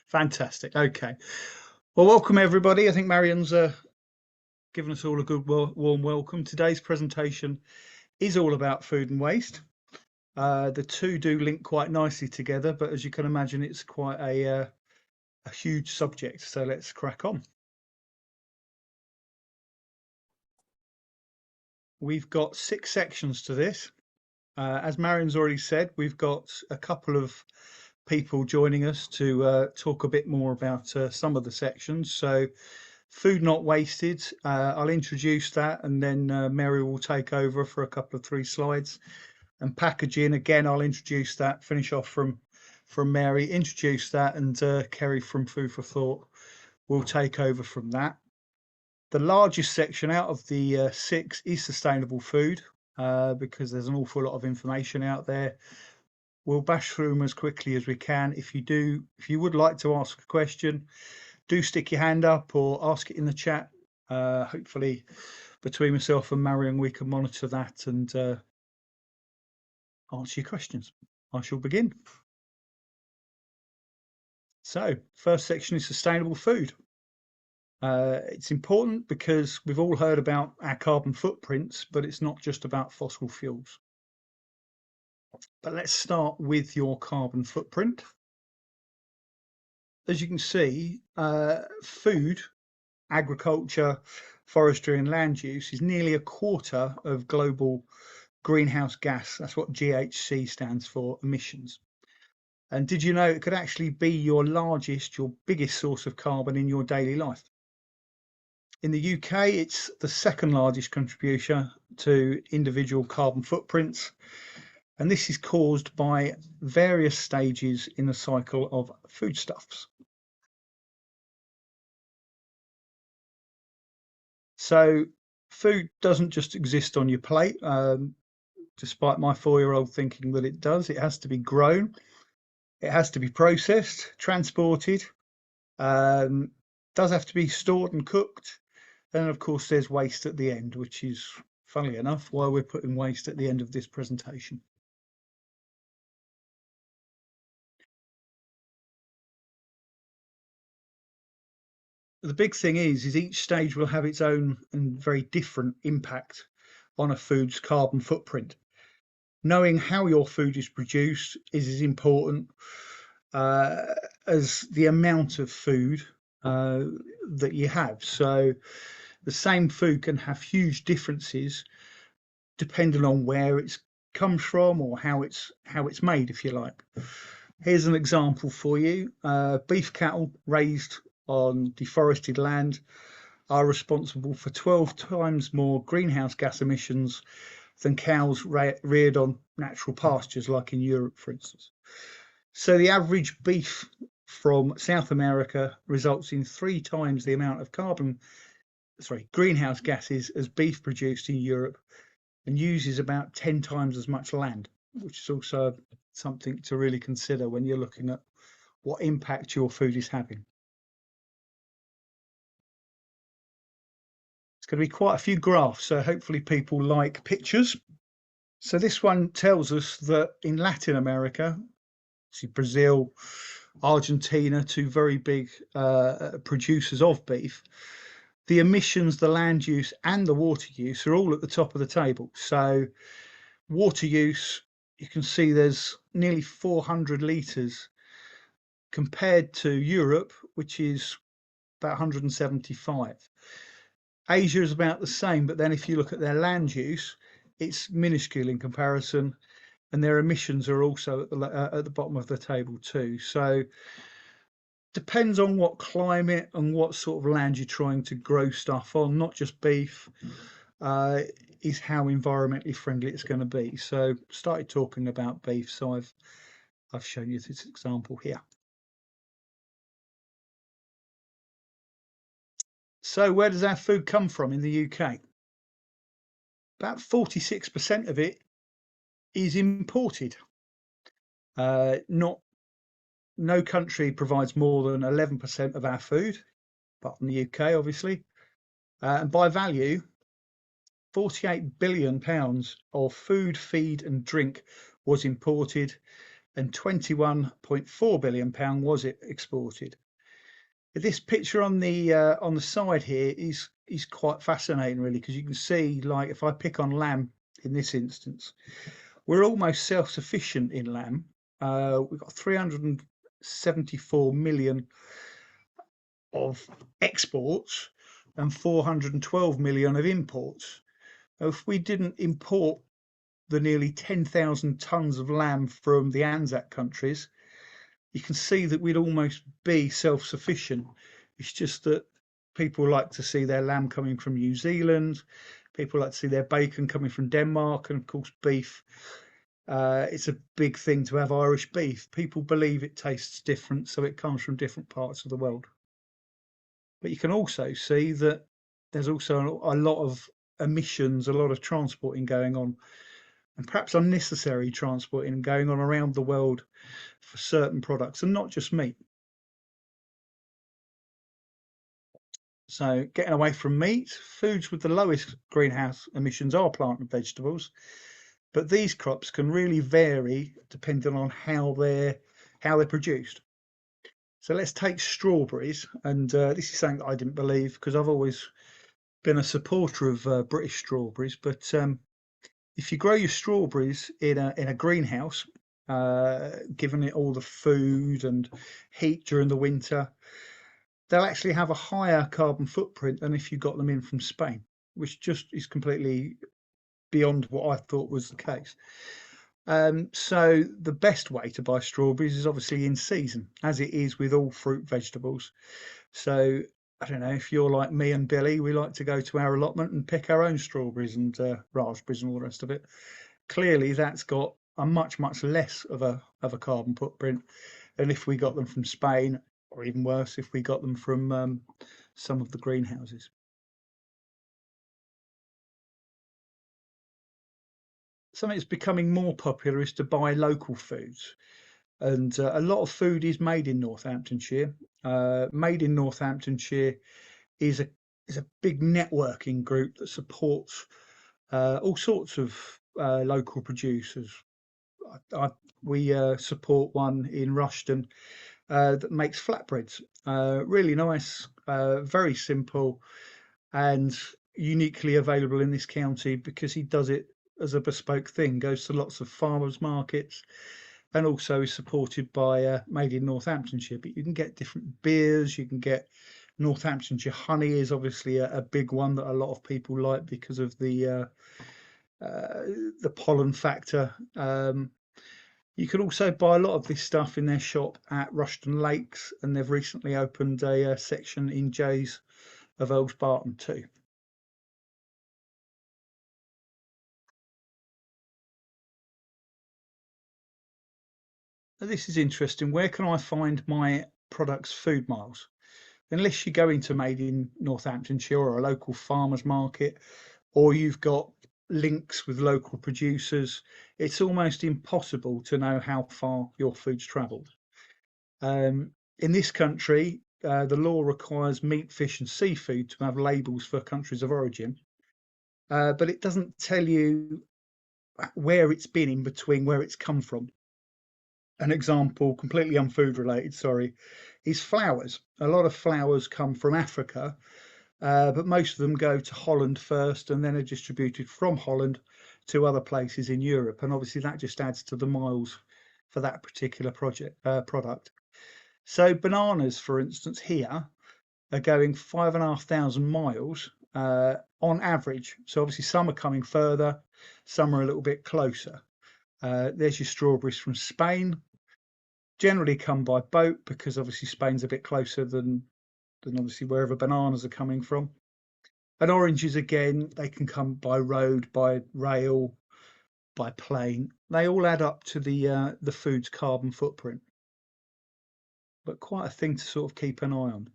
Fantastic. Okay. Well, welcome everybody. I think Marion's given us all a good warm welcome. Today's presentation is all about food and waste. The two do link quite nicely together, but as you can imagine, it's quite a huge subject. So let's crack on. We've got 6 sections to this. As Marion's already said, we've got a couple of people joining us to talk a bit more about some of the sections. So food not wasted, I'll introduce that, and then Mary will take over for a couple of 3 slides. And packaging, again, I'll introduce that, finish off from Mary, introduce that, and Kerry from Food for Thought will take over from that. The largest section out of the 6 is sustainable food, because there's an awful lot of information out there. We'll bash through them as quickly as we can. If you would like to ask a question, do stick your hand up or ask it in the chat. Hopefully between myself and Marion we can monitor that and answer your questions. I shall begin. So first section is sustainable food. It's important because we've all heard about our carbon footprints, but it's not just about fossil fuels. But let's start with your carbon footprint. As you can see, food, agriculture, forestry and land use is nearly a quarter of global greenhouse gas. That's what GHG stands for, emissions. And did you know it could actually be your biggest source of carbon in your daily life? In the UK, it's the second largest contributor to individual carbon footprints. And this is caused by various stages in the cycle of foodstuffs. So food doesn't just exist on your plate, despite my 4-year-old thinking that it does. It has to be grown, it has to be processed, transported, does have to be stored and cooked. And of course, there's waste at the end, which is, funnily enough, why we're putting waste at the end of this presentation. The big thing is each stage will have its own and very different impact on a food's carbon footprint. Knowing how your food is produced is as important as the amount of food that you have. So the same food can have huge differences depending on where it's comes from or how it's made, if you like. Here's an example for you. Beef cattle raised on deforested land are responsible for 12 times more greenhouse gas emissions than cows reared on natural pastures, like in Europe, for instance. So the average beef from South America results in 3 times the amount of greenhouse gases as beef produced in Europe, and uses about 10 times as much land, which is also something to really consider when you're looking at what impact your food is having. It's going to be quite a few graphs, so hopefully people like pictures. So this one tells us that in Latin America, see Brazil, Argentina, 2 very big producers of beef, the emissions, the land use and the water use are all at the top of the table. So water use, you can see there's nearly 400 litres compared to Europe, which is about 175. Asia is about the same, but then if you look at their land use, it's minuscule in comparison, and their emissions are also at the bottom of the table too. So depends on what climate and what sort of land you're trying to grow stuff on, not just beef, is how environmentally friendly it's going to be. So started talking about beef, so I've shown you this example here. So where does our food come from in the UK? About 46% of it is imported. No country provides more than 11% of our food, apart from the UK, obviously. And by value, £48 billion of food, feed and drink was imported, and £21.4 billion was it exported. This picture on the side here is quite fascinating, really, because you can see, like, if I pick on lamb in this instance, we're almost self-sufficient in lamb. We've got 374 million of exports and 412 million of imports. If we didn't import the nearly 10,000 tons of lamb from the Anzac countries, you can see that we'd almost be self-sufficient. It's just that people like to see their lamb coming from New Zealand, people like to see their bacon coming from Denmark, and of course beef. It's a big thing to have Irish beef. People believe it tastes different, so it comes from different parts of the world. But you can also see that there's also a lot of emissions, a lot of transporting going on, and perhaps unnecessary transporting going on around the world for certain products, and not just meat. So getting away from meat, foods with the lowest greenhouse emissions are plant and vegetables, but these crops can really vary depending on how they're produced. So let's take strawberries, and this is something that I didn't believe, because I've always been a supporter of British strawberries. But if you grow your strawberries in a greenhouse, giving it all the food and heat during the winter, they'll actually have a higher carbon footprint than if you got them in from Spain, which just is completely beyond what I thought was the case. So the best way to buy strawberries is obviously in season, as it is with all fruit vegetables. So I don't know, if you're like me and Billy, we like to go to our allotment and pick our own strawberries and raspberries and all the rest of it. Clearly, that's got a much less of a carbon footprint than if we got them from Spain, or even worse, if we got them from some of the greenhouses. Something that's becoming more popular is to buy local foods, and a lot of food is made in Northamptonshire. Made in Northamptonshire is a big networking group that supports all sorts of local producers. We support one in Rushden that makes flatbreads. Really nice, very simple, and uniquely available in this county because he does it as a bespoke thing. Goes to lots of farmers markets, and also is supported by Made in Northamptonshire. But you can get different beers. You can get Northamptonshire honey is obviously a big one that a lot of people like because of the pollen factor. You can also buy a lot of this stuff in their shop at Rushden Lakes, and they've recently opened a section in Jay's of Earls Barton too. Now, this is interesting. Where can I find my products' food miles? Unless you go into Made in Northamptonshire or a local farmers market, or you've got links with local producers, it's almost impossible to know how far your food's travelled. In this country, the law requires meat, fish, and seafood to have labels for countries of origin, but it doesn't tell you where it's been in between, where it's come from. An example, completely unfood related, sorry, is flowers. A lot of flowers come from Africa, but most of them go to Holland first and then are distributed from Holland to other places in Europe. And obviously that just adds to the miles for that particular product. So bananas, for instance, here are going 5,500 miles on average. So obviously some are coming further, some are a little bit closer. There's your strawberries from Spain. Generally come by boat because obviously Spain's a bit closer than obviously wherever bananas are coming from. And oranges, again, they can come by road, by rail, by plane. They all add up to the food's carbon footprint, but quite a thing to sort of keep an eye on.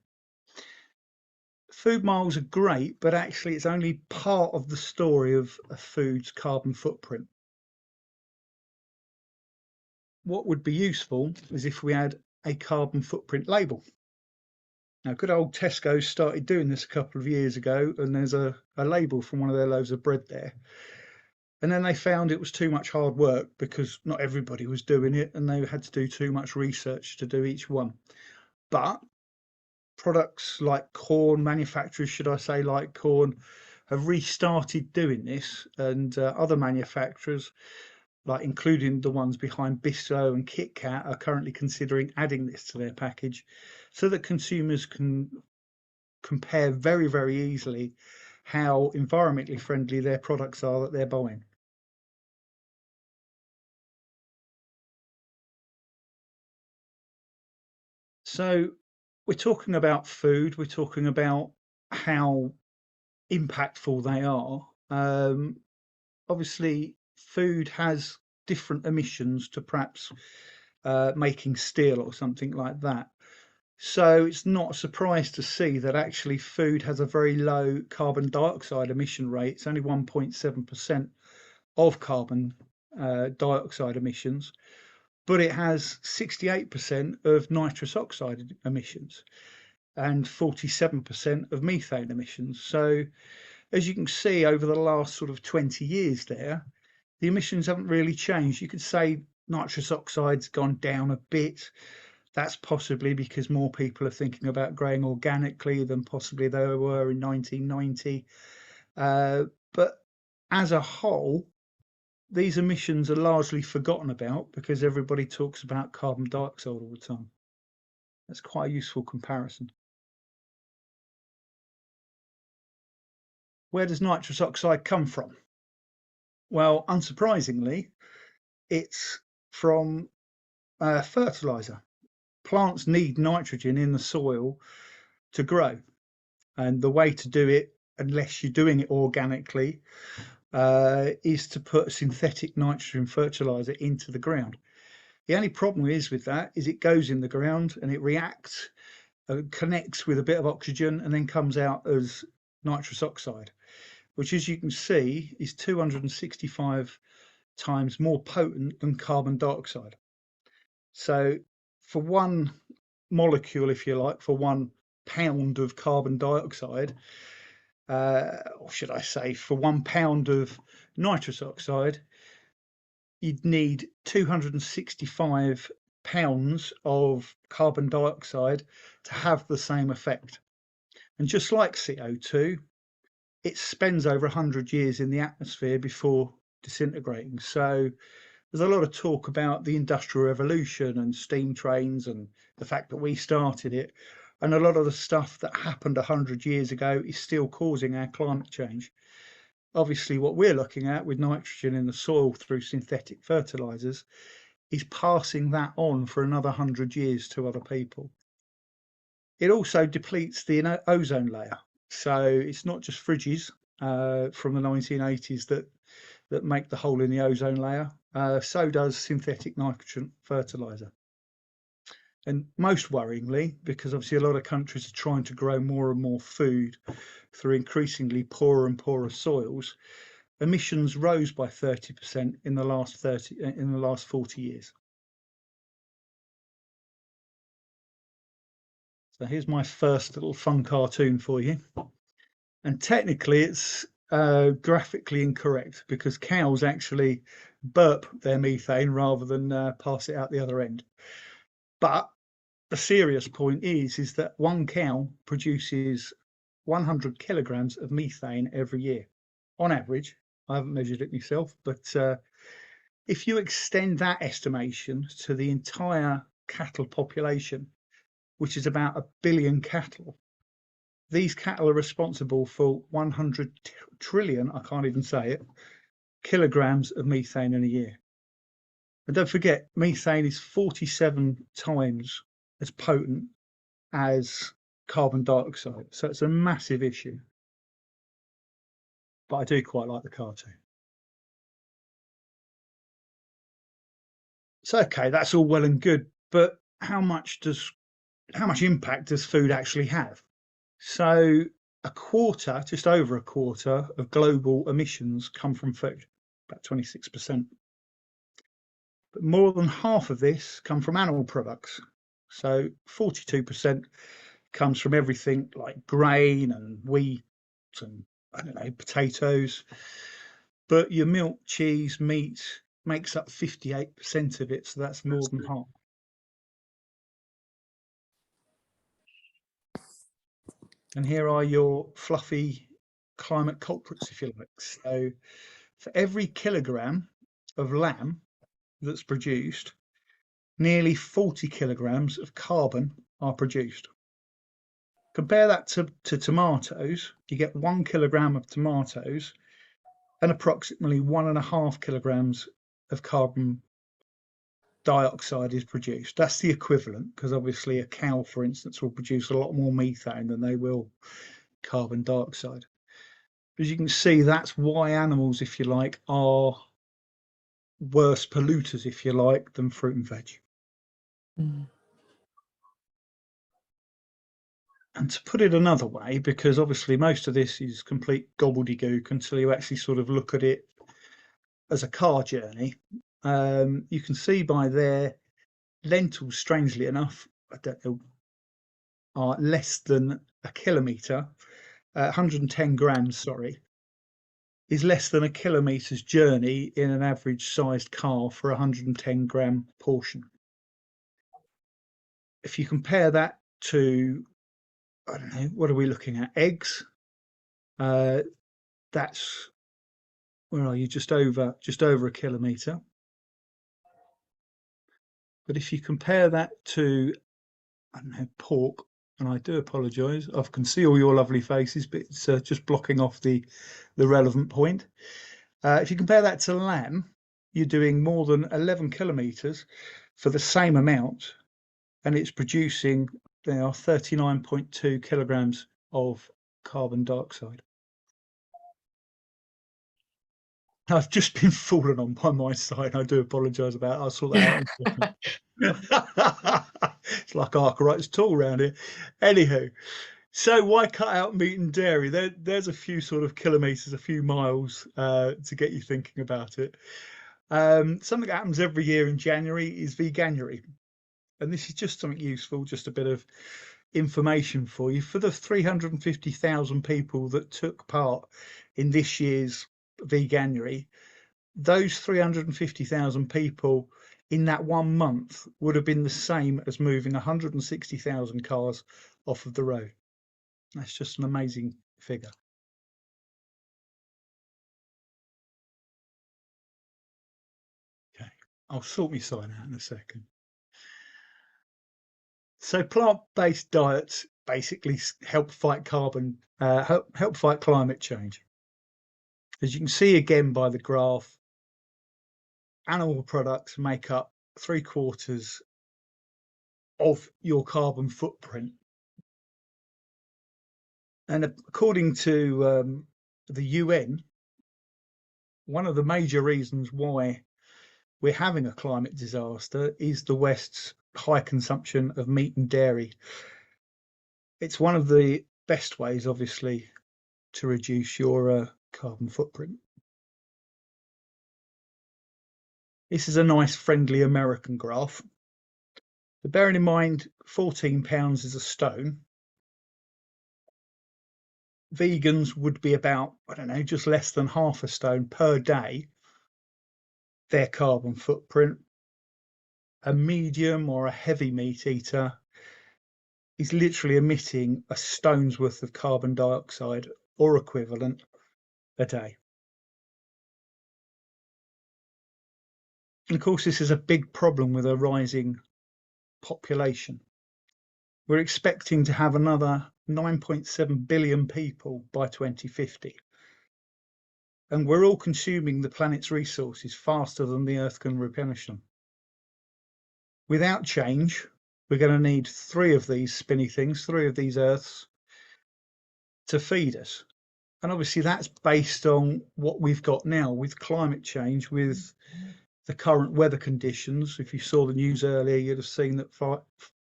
Food miles are great, but actually it's only part of the story of a food's carbon footprint. What would be useful is if we had a carbon footprint label. Now, good old Tesco's started doing this a couple of years ago, and there's a label from one of their loaves of bread there. And then they found it was too much hard work because not everybody was doing it, and they had to do too much research to do each one. But products like corn, manufacturers, should I say, like corn, have restarted doing this, and other manufacturers, like including the ones behind Bisto and Kit Kat, are currently considering adding this to their package so that consumers can compare very, very easily how environmentally friendly their products are that they're buying. So we're talking about food, we're talking about how impactful they are. Obviously, food has different emissions to perhaps making steel or something like that. So it's not a surprise to see that actually food has a very low carbon dioxide emission rate. It's only 1.7% of carbon dioxide emissions, but it has 68% of nitrous oxide emissions and 47% of methane emissions. So as you can see, over the last sort of 20 years there, the emissions haven't really changed. You could say nitrous oxide's gone down a bit. That's possibly because more people are thinking about growing organically than possibly they were in 1990. But as a whole, these emissions are largely forgotten about because everybody talks about carbon dioxide all the time. That's quite a useful comparison. Where does nitrous oxide come from? Well, unsurprisingly, it's from fertilizer. Plants need nitrogen in the soil to grow, and the way to do it, unless you're doing it organically, is to put synthetic nitrogen fertilizer into the ground. The only problem is with that is it goes in the ground and it reacts, connects with a bit of oxygen, and then comes out as nitrous oxide, which, as you can see, is 265 times more potent than carbon dioxide. So for one molecule, if you like, for 1 pound of carbon dioxide, or should I say, for 1 pound of nitrous oxide, you'd need 265 pounds of carbon dioxide to have the same effect. And just like CO2, it spends over 100 years in the atmosphere before disintegrating. So there's a lot of talk about the Industrial Revolution and steam trains and the fact that we started it. And a lot of the stuff that happened 100 years ago is still causing our climate change. Obviously, what we're looking at with nitrogen in the soil through synthetic fertilizers is passing that on for another 100 years to other people. It also depletes the ozone layer. So it's not just fridges from the 1980s that make the hole in the ozone layer. So does synthetic nitrogen fertilizer. And most worryingly, because obviously a lot of countries are trying to grow more and more food through increasingly poorer and poorer soils, emissions rose by 30% in the last 40 years. So here's my first little fun cartoon for you. And technically it's graphically incorrect because cows actually burp their methane rather than pass it out the other end. But the serious point is that one cow produces 100 kilograms of methane every year on average. I haven't measured it myself, but if you extend that estimation to the entire cattle population, which is about 1 billion cattle, these cattle are responsible for 100 trillion, I can't even say it, kilograms of methane in a year. And don't forget, methane is 47 times as potent as carbon dioxide. So it's a massive issue. But I do quite like the cartoon. So okay, that's all well and good, but how much impact does food actually have? So a quarter, just over a quarter of global emissions come from food, about 26%. But more than half of this come from animal products. So 42% comes from everything like grain and wheat and, I don't know, potatoes. but your milk, cheese, meat makes up 58% of it, so that's more than half. And here are your fluffy climate culprits, if you like. So for every kilogram of lamb that's produced, nearly 40 kilograms of carbon are produced. Compare that to tomatoes, you get 1 kilogram of tomatoes and approximately 1.5 kilograms of carbon dioxide is produced. That's the equivalent, because obviously a cow, for instance, will produce a lot more methane than they will carbon dioxide. As you can see, that's why animals, if you like, are worse polluters, if you like, than fruit and veg. Mm. And to put it another way, because obviously most of this is complete gobbledygook until you actually sort of look at it as a car journey, you can see by there, lentils, strangely enough, I don't know, are less than a kilometre, 110 grams, sorry, is less than a kilometre's journey in an average sized car for a 110 gram portion. If you compare that to, I don't know, what are we looking at? Eggs. That's, where are you? Just over a kilometre. But if you compare that to, I don't know, pork, and I do apologise, I can see all your lovely faces, but it's just blocking off the relevant point. If you compare that to lamb, you're doing more than 11 kilometres for the same amount, and it's producing 39.2 kilograms of carbon dioxide. I've just been fallen on by my side. I do apologise about it. I'll sort that out in a second. It's like Arkwright's tool around here. Anywho, so why cut out meat and dairy? There's a few sort of kilometres, a few miles to get you thinking about it. Something that happens every year in January is Veganuary. And this is just something useful, just a bit of information for you. For the 350,000 people that took part in this year's Veganuary, those 350,000 people in that 1 month would have been the same as moving 160,000 cars off of the road. That's just an amazing figure. Okay, I'll sort my sign out in a second. So plant-based diets basically help fight help fight climate change. As you can see again by the graph, animal products make up 3/4 of your carbon footprint. And according to the UN, one of the major reasons why we're having a climate disaster is the West's high consumption of meat and dairy. It's one of the best ways, obviously, to reduce your carbon footprint. This is a nice, friendly American graph. But bearing in mind, 14 pounds is a stone. Vegans would be about, I don't know, just less than half a stone per day, their carbon footprint. A medium or a heavy meat eater is literally emitting a stone's worth of carbon dioxide or equivalent a day. And of course, this is a big problem with a rising population. We're expecting to have another 9.7 billion people by 2050. And we're all consuming the planet's resources faster than the Earth can replenish them. Without change, we're going to need 3 of these spinny things, 3 of these Earths to feed us. And obviously that's based on what we've got now with climate change, with the current weather conditions. If you saw the news earlier, you'd have seen that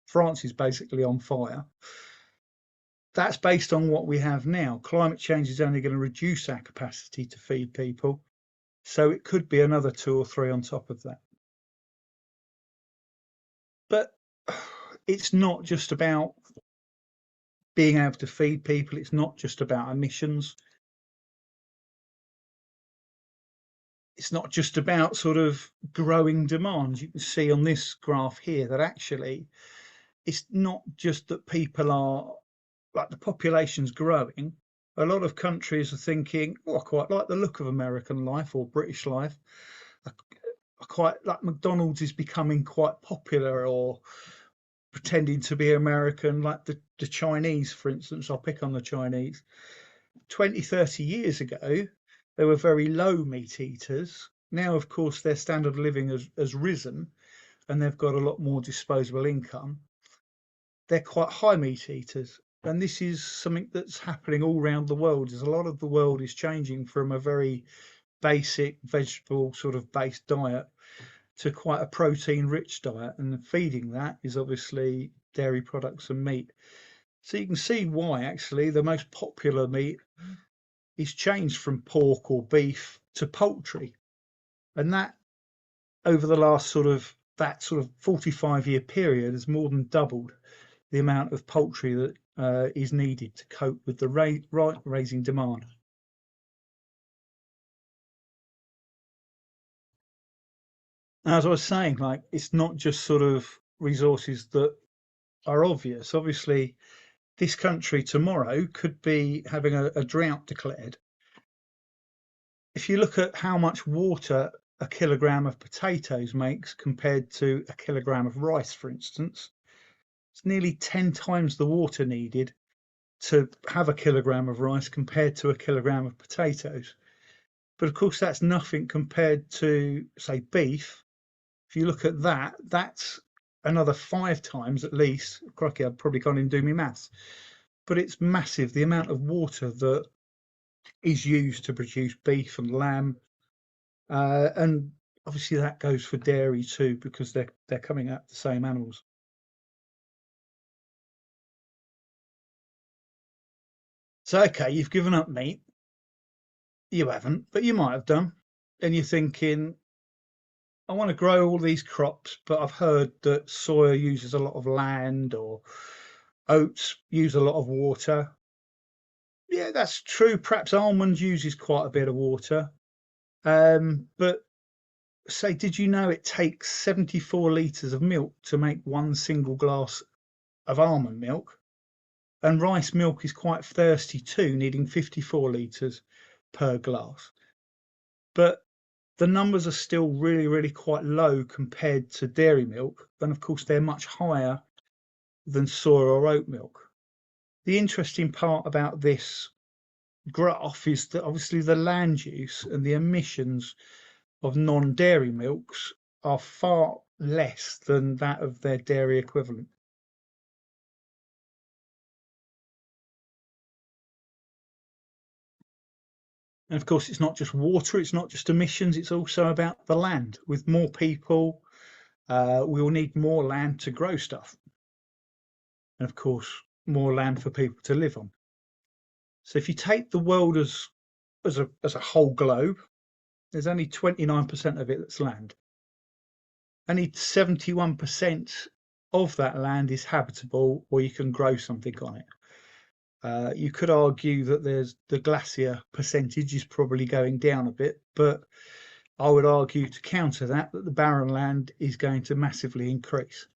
France is basically on fire. That's based on what we have now. Climate change is only going to reduce our capacity to feed people. So it could be another 2 or 3 on top of that. But it's not just about being able to feed people. It's not just about emissions. it's not just about sort of growing demand. You can see on this graph here that actually it's not just that people are, like, the population's growing. A lot of countries are thinking, oh, I quite like the look of American life or British life. I quite like McDonald's is becoming quite popular, or pretending to be American, like the Chinese, for instance. I'll pick on the Chinese. 20, 30 years ago, they were very low meat eaters. Now, of course, their standard of living has risen and they've got a lot more disposable income. They're quite high meat eaters. And this is something that's happening all around the world. As a lot of the world is changing from a very basic vegetable sort of based diet to quite a protein rich diet. And feeding that is obviously dairy products and meat. So you can see why actually the most popular meat is changed from pork or beef to poultry. And that, over the last sort of 45-year period, has more than doubled the amount of poultry that is needed to cope with the raising demand. As I was saying, like, it's not just sort of resources that are obvious. Obviously, this country tomorrow could be having a drought declared. If you look at how much water a kilogram of potatoes makes compared to a kilogram of rice, for instance, it's nearly 10 times the water needed to have a kilogram of rice compared to a kilogram of potatoes. But of course, that's nothing compared to, say, beef. If you look at that, that's another 5 times at least. Crikey, I've probably gone and do my maths. But it's massive, the amount of water that is used to produce beef and lamb. And obviously that goes for dairy too, because they're coming out the same animals. So, okay, you've given up meat. You haven't, but you might have done. And you're thinking, I want to grow all these crops, but I've heard that soya uses a lot of land, or oats use a lot of water. Yeah, that's true. Perhaps almonds uses quite a bit of water. But say, did you know it takes 74 litres of milk to make one single glass of almond milk? And rice milk is quite thirsty too, needing 54 litres per glass. But the numbers are still really, really quite low compared to dairy milk. And of course, they're much higher than soy or oat milk. The interesting part about this graph is that obviously the land use and the emissions of non-dairy milks are far less than that of their dairy equivalent. And of course, it's not just water, it's not just emissions, it's also about the land. With more people, we will need more land to grow stuff. And of course, more land for people to live on. So if you take the world as a whole globe, there's only 29% of it that's land. Only 71% of that land is habitable, or you can grow something on it. You could argue that there's the glacier percentage is probably going down a bit, but I would argue to counter that the barren land is going to massively increase.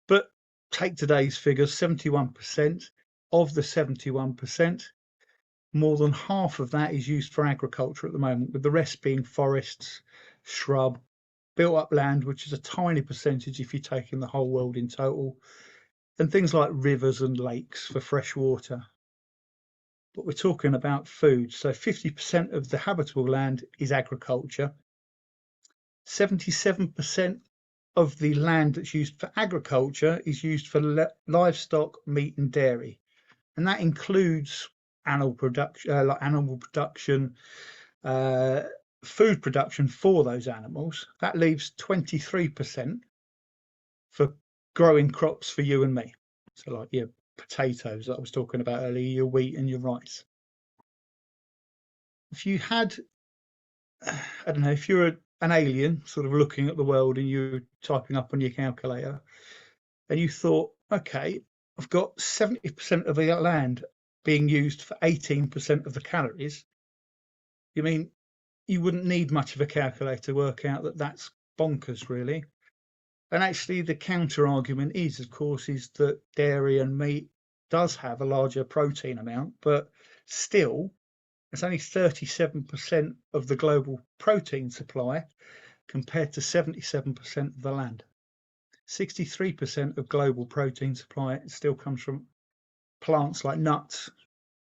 But take today's figures, 71%. Of the 71%, more than half of that is used for agriculture at the moment, with the rest being forests, shrub, built up land, which is a tiny percentage if you're taking the whole world in total, and things like rivers and lakes for fresh water. But we're talking about food. So 50% of the habitable land is agriculture. 77% of the land that's used for agriculture is used for livestock, meat, and dairy. And that includes animal production, food production for those animals. That leaves 23% for growing crops for you and me. So, like your potatoes that I was talking about earlier, your wheat and your rice. If you had, I don't know, if you're an alien sort of looking at the world and you're typing up on your calculator and you thought, okay, I've got 70% of the land being used for 18% of the calories. You mean you wouldn't need much of a calculator to work out that that's bonkers, really. And actually, the counter argument is, of course, is that dairy and meat does have a larger protein amount, but still, it's only 37% of the global protein supply compared to 77% of the land. 63% of global protein supply still comes from plants like nuts,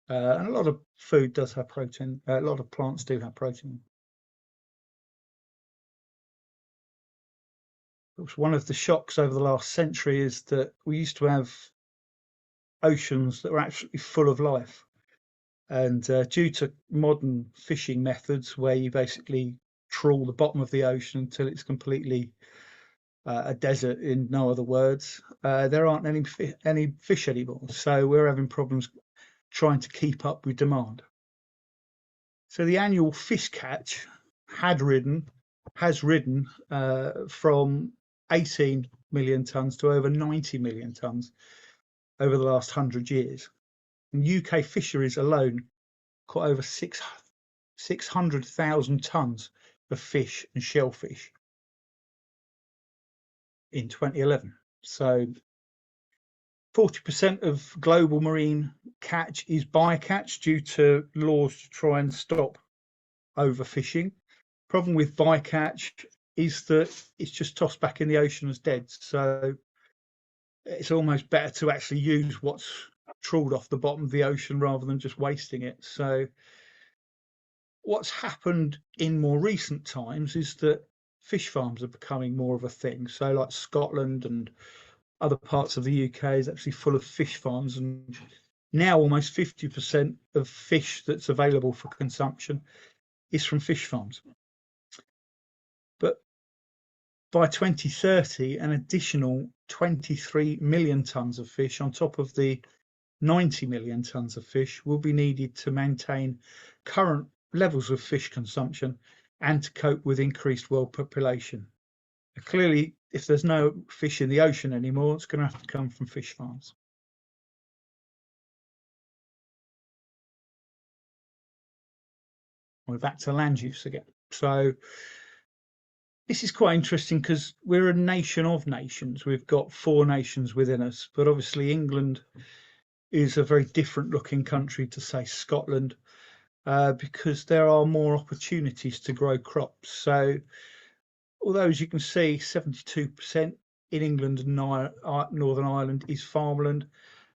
and a lot of food does have protein. A lot of plants do have protein. One of the shocks over the last century is that we used to have oceans that were absolutely full of life. And due to modern fishing methods, where you basically trawl the bottom of the ocean until it's completely a desert, in no other words, there aren't any fish anymore. So we're having problems trying to keep up with demand. So the annual fish catch has risen from 18 million tonnes to over 90 million tonnes over the last 100 years. In UK fisheries alone caught over 600,000 tonnes of fish and shellfish in 2011. So 40% of global marine catch is bycatch due to laws to try and stop overfishing. Problem with bycatch is that it's just tossed back in the ocean as dead. So it's almost better to actually use what's trawled off the bottom of the ocean rather than just wasting it. So what's happened in more recent times is that fish farms are becoming more of a thing. So like Scotland and other parts of the UK is actually full of fish farms, and now almost 50% of fish that's available for consumption is from fish farms. But by 2030, an additional 23 million tonnes of fish on top of the 90 million tonnes of fish will be needed to maintain current levels of fish consumption and to cope with increased world population. Clearly, if there's no fish in the ocean anymore, it's going to have to come from fish farms. We're back to land use again. So this is quite interesting because we're a nation of nations. We've got 4 nations within us, but obviously England is a very different looking country to, say, Scotland, because there are more opportunities to grow crops. So although, as you can see, 72% in England and Northern Ireland is farmland,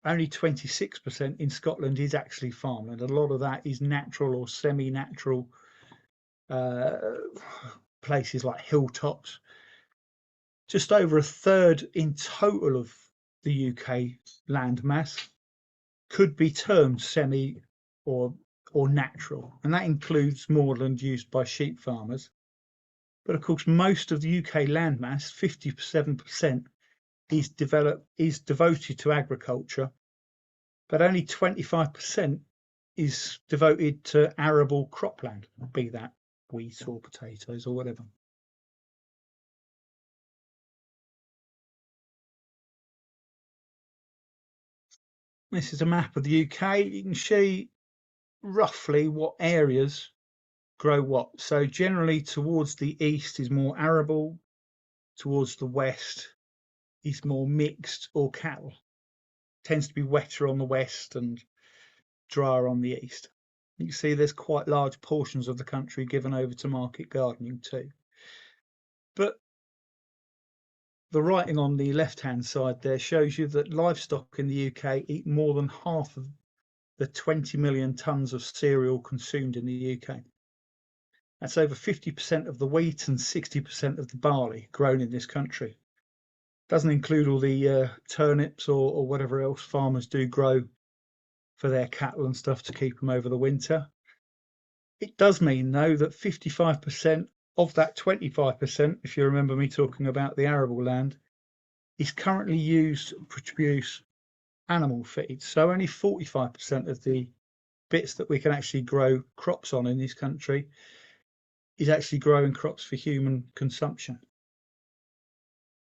only 26% in Scotland is actually farmland. A lot of that is natural or semi-natural places like hilltops. Just over a third in total of the UK land mass could be termed semi or natural, and that includes moorland used by sheep farmers. But of course, most of the UK landmass, 57%, is devoted to agriculture, but only 25% is devoted to arable cropland, be that wheat or potatoes or whatever. This is a map of the UK. You can see roughly what areas grow what. So generally towards the east is more arable, towards the west is more mixed or cattle. Tends to be wetter on the west and drier on the east. You can see there's quite large portions of the country given over to market gardening too. But the writing on the left-hand side there shows you that livestock in the UK eat more than half of the 20 million tonnes of cereal consumed in the UK. That's over 50% of the wheat and 60% of the barley grown in this country. Doesn't include all the turnips or whatever else farmers do grow for their cattle and stuff to keep them over the winter. It does mean, though, that 55% of that 25%, if you remember me talking about the arable land, is currently used to produce animal feed. So only 45% of the bits that we can actually grow crops on in this country is actually growing crops for human consumption.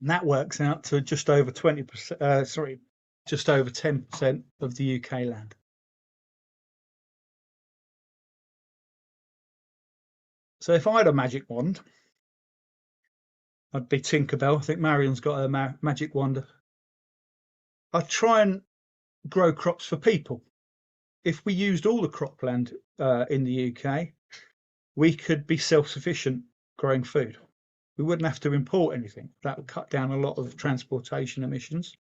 And that works out to just over 20%, just over 10% of the UK land. So if I had a magic wand, I'd be Tinkerbell. I think Marion's got a magic wand. I'd try and grow crops for people. If we used all the cropland in the UK, we could be self-sufficient growing food. We wouldn't have to import anything. That would cut down a lot of transportation emissions.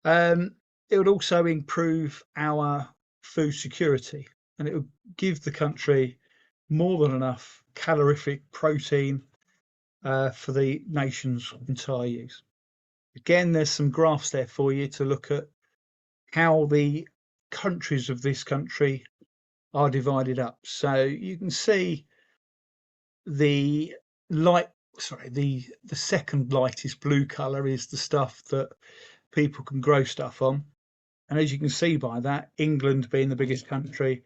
It would also improve our food security, and it would give the country more than enough calorific protein for the nation's entire use. Again, there's some graphs there for you to look at how the countries of this country are divided up. So you can see the second lightest blue color is the stuff that people can grow stuff on. And as you can see by that, England being the biggest country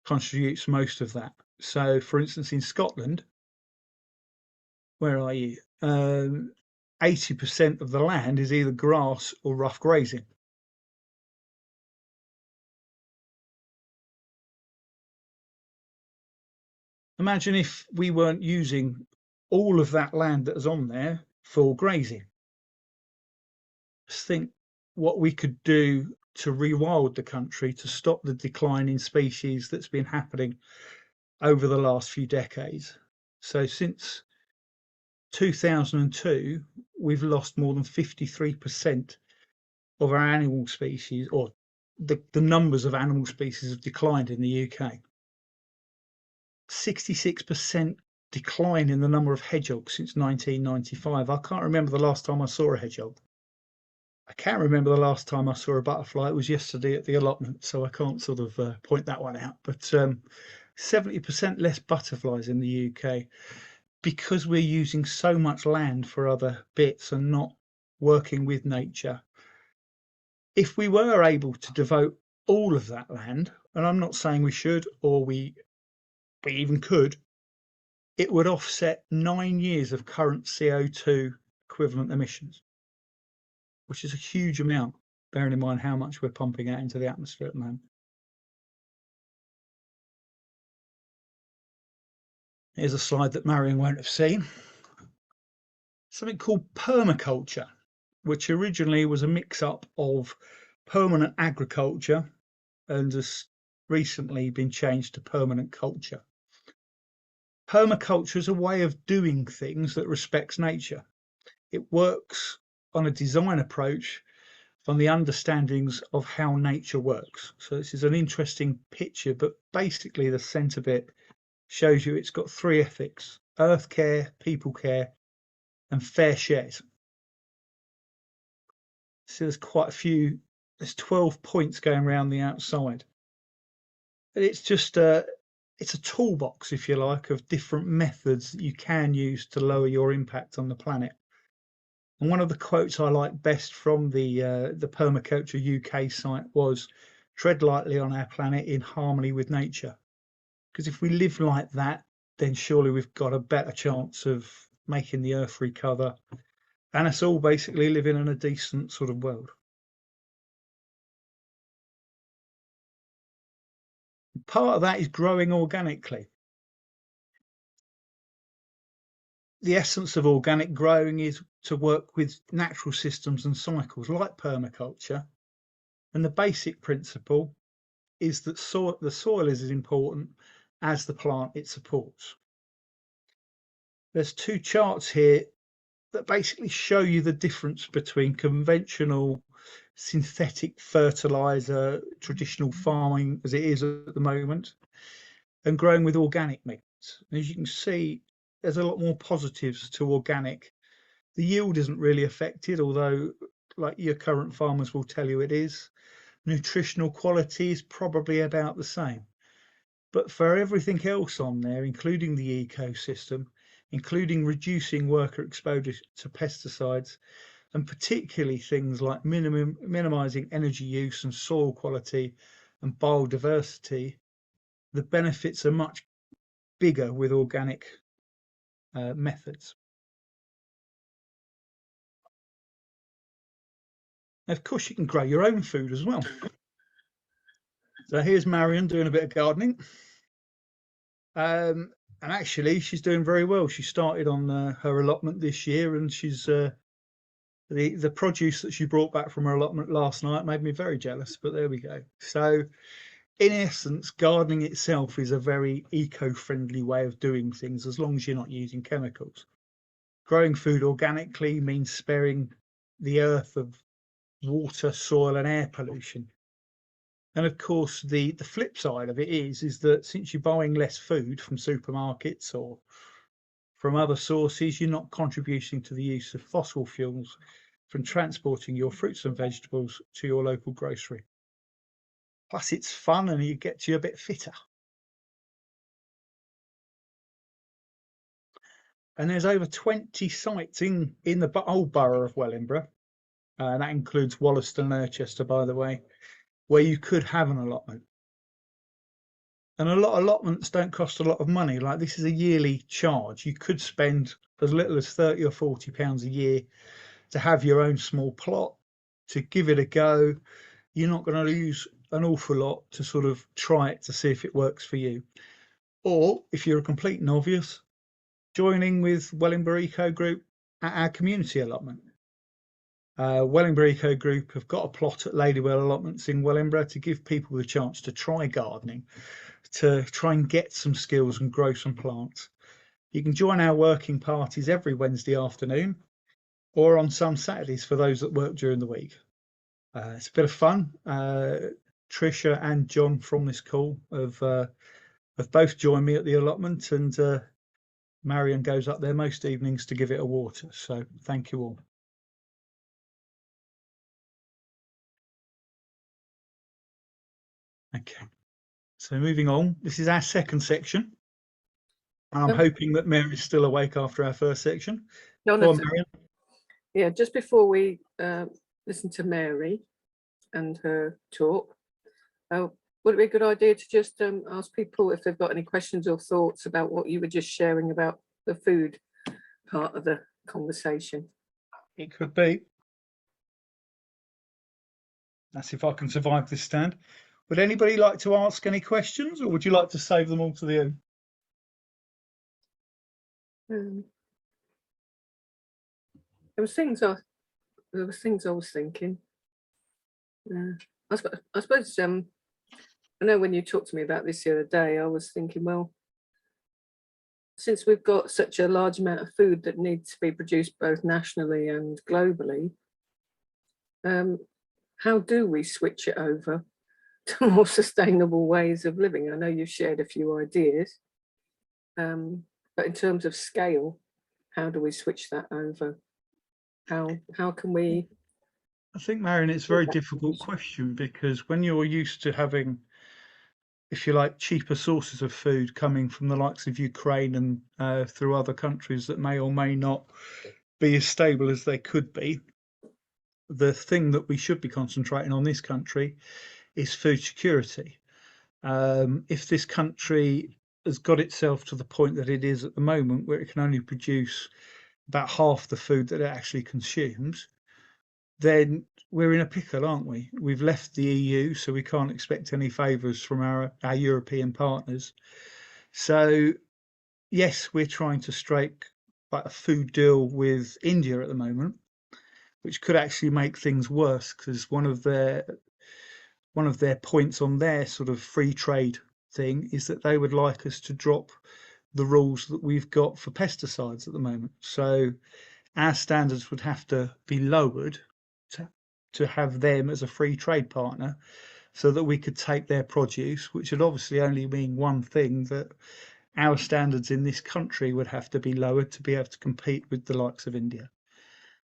contributes most of that. So for instance, in Scotland, where are you? 80% of the land is either grass or rough grazing. Imagine if we weren't using all of that land that is on there for grazing. Just think what we could do to rewild the country to stop the decline in species that's been happening over the last few decades. So since 2002, we've lost more than 53% of our animal species, or the numbers of animal species have declined in the UK. 66% decline in the number of hedgehogs since 1995. I can't remember the last time I saw a hedgehog. I can't remember the last time I saw a butterfly. It was yesterday at the allotment, so I can't sort of point that one out. But 70% less butterflies in the UK because we're using so much land for other bits and not working with nature. If we were able to devote all of that land, and I'm not saying we should or we even could, it would offset 9 years of current CO2 equivalent emissions, which is a huge amount, bearing in mind how much we're pumping out into the atmosphere at the moment. Here's a slide that Marion won't have seen. Something called permaculture, which originally was a mix-up of permanent agriculture and has recently been changed to permanent culture. Permaculture is a way of doing things that respects nature. It works on a design approach on the understandings of how nature works. So this is an interesting picture, but basically the centre bit shows you it's got 3 ethics: earth care, people care, and fair shares. So there's quite a few, there's 12 points going around the outside. And it's just it's a toolbox, if you like, of different methods that you can use to lower your impact on the planet. And one of the quotes I like best from the Permaculture UK site was, "Tread lightly on our planet in harmony with nature." Because if we live like that, then surely we've got a better chance of making the earth recover and us all basically living in a decent sort of world. Part of that is growing organically. The essence of organic growing is to work with natural systems and cycles like permaculture. And the basic principle is that the soil is as important as the plant it supports. There's 2 charts here that basically show you the difference between conventional synthetic fertilizer, traditional farming as it is at the moment, and growing with organic methods. As you can see, there's a lot more positives to organic. The yield isn't really affected, although like your current farmers will tell you it is. Nutritional quality is probably about the same. But for everything else on there, including the ecosystem, including reducing worker exposure to pesticides, and particularly things like minimizing energy use and soil quality and biodiversity, the benefits are much bigger with organic methods. Of course, you can grow your own food as well. So here's Marion doing a bit of gardening. And actually, she's doing very well. She started on her allotment this year, and she's the produce that she brought back from her allotment last night made me very jealous. But there we go. So, in essence, gardening itself is a very eco-friendly way of doing things, as long as you're not using chemicals. Growing food organically means sparing the earth of water, soil, and air pollution. And of course, the flip side of it is that since you're buying less food from supermarkets or from other sources, you're not contributing to the use of fossil fuels from transporting your fruits and vegetables to your local grocery. Plus, it's fun and it gets you a bit fitter. And there's over 20 sites in the old borough of Wellingborough, and that includes Wollaston and Irchester, by the way, where you could have an allotment. And a lot of allotments don't cost a lot of money. Like, this is a yearly charge. You could spend as little as £30 or £40 a year to have your own small plot, to give it a go. You're not going to lose an awful lot to sort of try it to see if it works for you. Or if you're a complete novice, joining with Wellingborough Eco Group at our community allotment. Wellingborough Eco Group have got a plot at Ladywell Allotments in Wellingborough to give people the chance to try gardening, to try and get some skills and grow some plants. You can join our working parties every Wednesday afternoon or on some Saturdays for those that work during the week. It's a bit of fun. Tricia and John from this call have both joined me at the allotment, and Marion goes up there most evenings to give it a water. So thank you all. Okay, so moving on, this is our second section. And I'm hoping that Mary's still awake after our first section. Jonathan, yeah, just before we listen to Mary and her talk, would it be a good idea to just ask people if they've got any questions or thoughts about what you were just sharing about the food part of the conversation? It could be. That's if I can survive this stand. Would anybody like to ask any questions, or would you like to save them all to the end? There was things I was thinking. I suppose I know when you talked to me about this the other day, I was thinking, well, since we've got such a large amount of food that needs to be produced both nationally and globally, how do we switch it over to more sustainable ways of living? I know you've shared a few ideas, but in terms of scale, how do we switch that over? How can we? I think, Marion, it's a very difficult question, because when you're used to having, if you like, cheaper sources of food coming from the likes of Ukraine and through other countries that may or may not be as stable as they could be, the thing that we should be concentrating on this country is food security. If this country has got itself to the point that it is at the moment, where it can only produce about half the food that it actually consumes, then we're in a pickle, aren't we? We've left the EU, so we can't expect any favours from our European partners. So yes, we're trying to strike like a food deal with India at the moment, which could actually make things worse, because one of their points on their sort of free trade thing is that they would like us to drop the rules that we've got for pesticides at the moment. So our standards would have to be lowered to have them as a free trade partner, so that we could take their produce, which would obviously only mean one thing, that our standards in this country would have to be lowered to be able to compete with the likes of India.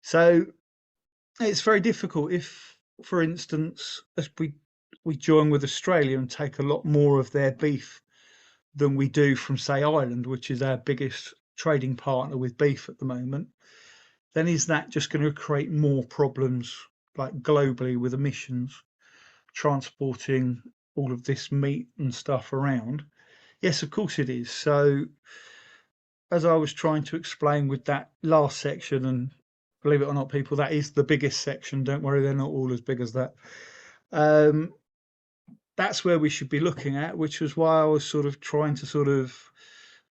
So it's very difficult. If, for instance, as we join with Australia and take a lot more of their beef than we do from, say, Ireland, which is our biggest trading partner with beef at the moment, then is that just going to create more problems, like globally, with emissions, transporting all of this meat and stuff around? Yes, of course it is. So as I was trying to explain with that last section, and believe it or not, people, that is the biggest section. Don't worry, they're not all as big as that. That's where we should be looking at, which was why I was sort of trying to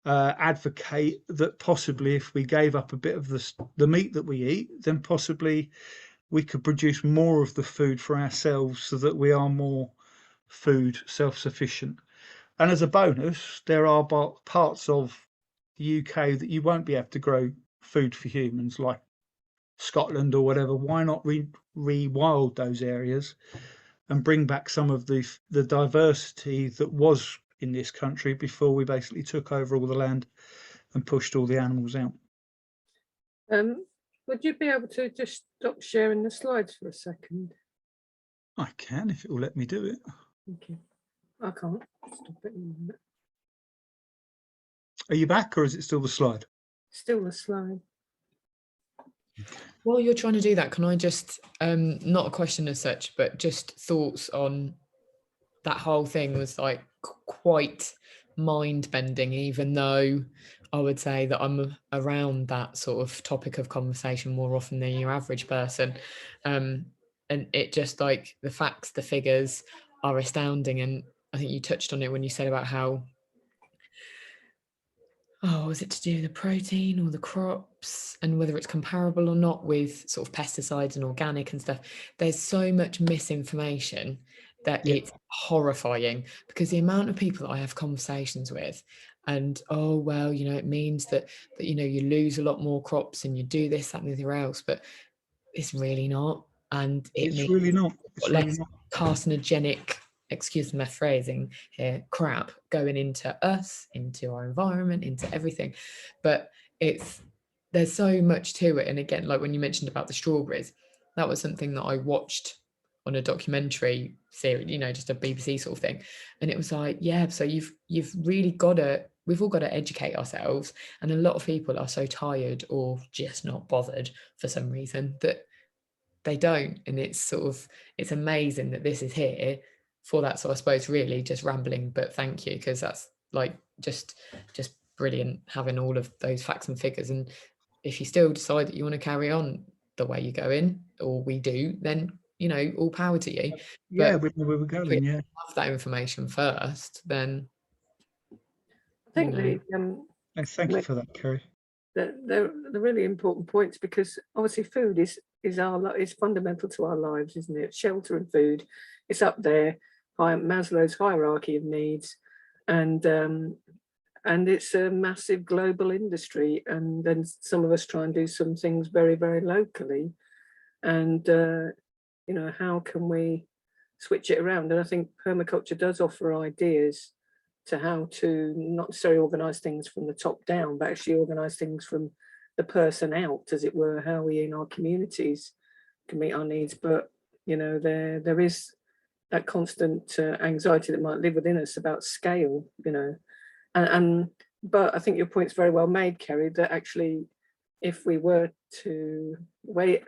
advocate that possibly if we gave up a bit of the meat that we eat, then possibly we could produce more of the food for ourselves so that we are more food self-sufficient. And as a bonus, there are parts of the UK that you won't be able to grow food for humans, like Scotland or whatever. Why not rewild those areas and bring back some of the diversity that was in this country before we basically took over all the land and pushed all the animals out? Would you be able to just stop sharing the slides for a second? I can, if it will let me do it. Thank you. I can't stop it in a minute. Are you back, or is it still the slide? Still the slide. While you're trying to do that, can I just, not a question as such, but just thoughts on that whole thing was like quite mind-bending, even though I would say that I'm around that sort of topic of conversation more often than your average person. And it just like the facts, the figures are astounding. And I think you touched on it when you said about how, was it to do with the protein or the crops and whether it's comparable or not with sort of pesticides and organic and stuff. There's so much misinformation that it's horrifying, because the amount of people that I have conversations with and, oh, well, you know, it means that you know, you lose a lot more crops and you do this, that and the other else, but it's really not. And it means really not. It's less really not. carcinogenic, excuse my phrasing here, crap going into us, into our environment, into everything. But there's so much to it. And again, like when you mentioned about the strawberries, that was something that I watched on a documentary series, you know, just a BBC sort of thing. And it was like, yeah, so you've really got to, we've all got to educate ourselves. And a lot of people are so tired or just not bothered for some reason that they don't. And it's sort of, it's amazing that this is here for that. So I suppose really just rambling, but thank you, because that's like just brilliant having all of those facts and figures. And if you still decide that you want to carry on the way you're going, or we do, then, you know, all power to you. Yeah, but we were going, yeah. have that information first, then I think Thank you for that, Kerry. they're really important points, because obviously food is fundamental to our lives, isn't it? Shelter and food, it's up there, Maslow's hierarchy of needs, and it's a massive global industry. And then some of us try and do some things very, very locally, and you know, how can we switch it around? And I think permaculture does offer ideas to how to not necessarily organise things from the top down, but actually organise things from the person out, as it were, how we in our communities can meet our needs. But, you know, there is that constant anxiety that might live within us about scale, you know. But I think your point's very well made, Kerry, that actually if we were to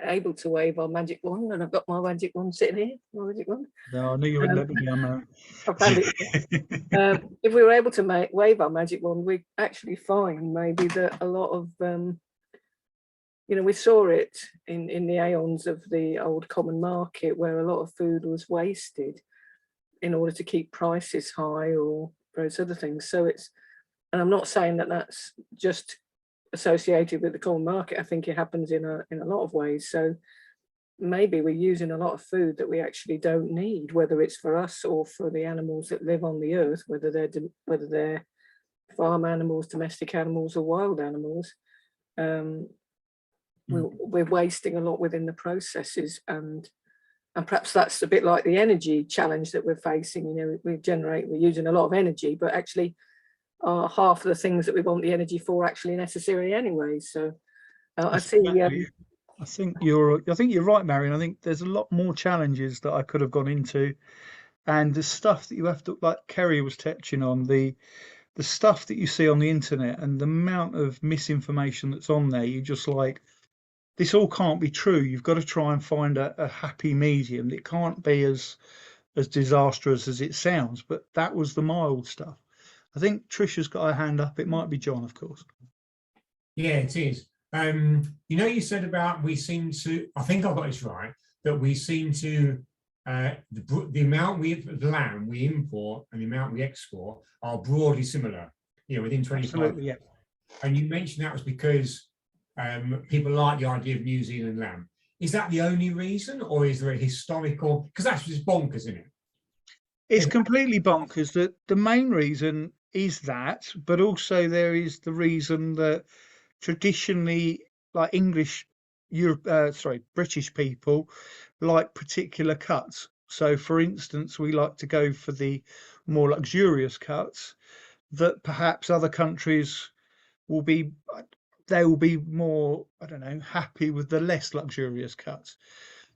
able to wave our magic wand, and I've got my magic wand sitting here, my magic wand. No, I knew you wouldn't let me down, Mary. I've had it. If we were able to wave our magic wand, we actually find maybe that a lot of, you know, we saw it in the aeons of the old common market, where a lot of food was wasted in order to keep prices high or various other things. So and I'm not saying that that's just associated with the common market. I think it happens in a lot of ways. So maybe we're using a lot of food that we actually don't need, whether it's for us or for the animals that live on the earth, whether they're farm animals, domestic animals, or wild animals. We're wasting a lot within the processes, and perhaps that's a bit like the energy challenge that we're facing. You know, we're using a lot of energy, but actually half of the things that we want the energy for are actually necessary anyway. So I see. I think you're right, Marion. I think there's a lot more challenges that I could have gone into, and the stuff that you have to, like Kerry was touching on, the stuff that you see on the internet and the amount of misinformation that's on there. You just like, this all can't be true. You've got to try and find a happy medium. It can't be as disastrous as it sounds. But that was the mild stuff. I think Trisha's got her hand up. It might be John, of course. Yeah, it is. You know, you said about we seem to, I think I got this right, that we seem to, the amount of land we import and the amount we export are broadly similar. within 25. Absolutely, yeah. And you mentioned that was because people like the idea of New Zealand lamb. Is that the only reason, or is there a historical? Because that's just bonkers, isn't it? It's completely bonkers. That the main reason is that, but also there is the reason that traditionally, like British people like particular cuts. So, for instance, we like to go for the more luxurious cuts that perhaps other countries will be. They will be more, I don't know, happy with the less luxurious cuts.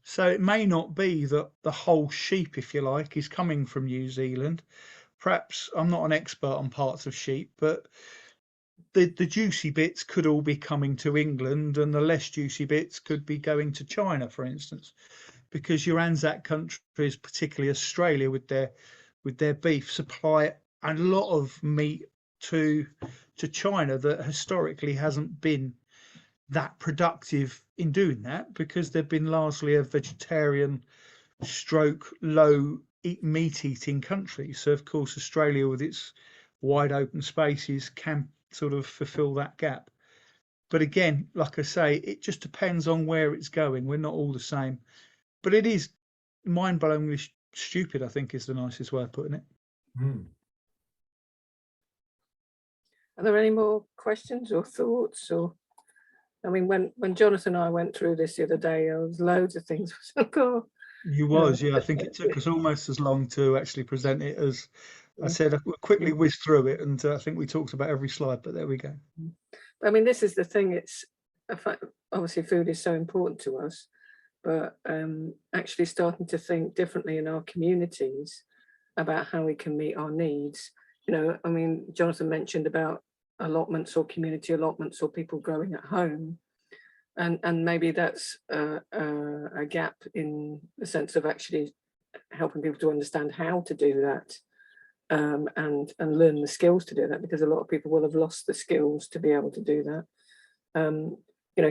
So it may not be that the whole sheep, if you like, is coming from New Zealand. Perhaps I'm not an expert on parts of sheep, but the juicy bits could all be coming to England, and the less juicy bits could be going to China, for instance, because your Anzac countries, particularly Australia, with their beef, supply a lot of meat to China that historically hasn't been that productive in doing that, because they've been largely a vegetarian stroke low meat eating country. So of course Australia, with its wide open spaces, can sort of fulfill that gap. But again, like I say, it just depends on where it's going. We're not all the same, but it is mind-blowingly stupid, I think, is the nicest way of putting it. Are there any more questions or thoughts? Or, I mean, when Jonathan and I went through this the other day, there was loads of things. Yeah. I think it took us almost as long to actually present it as I said. I quickly whizzed through it, and I think we talked about every slide. But there we go. I mean, this is the thing. It's obviously food is so important to us, but actually starting to think differently in our communities about how we can meet our needs. I mean, Jonathan mentioned about allotments or community allotments or people growing at home, and maybe that's a gap in the sense of actually helping people to understand how to do that, and learn the skills to do that, because a lot of people will have lost the skills to be able to do that.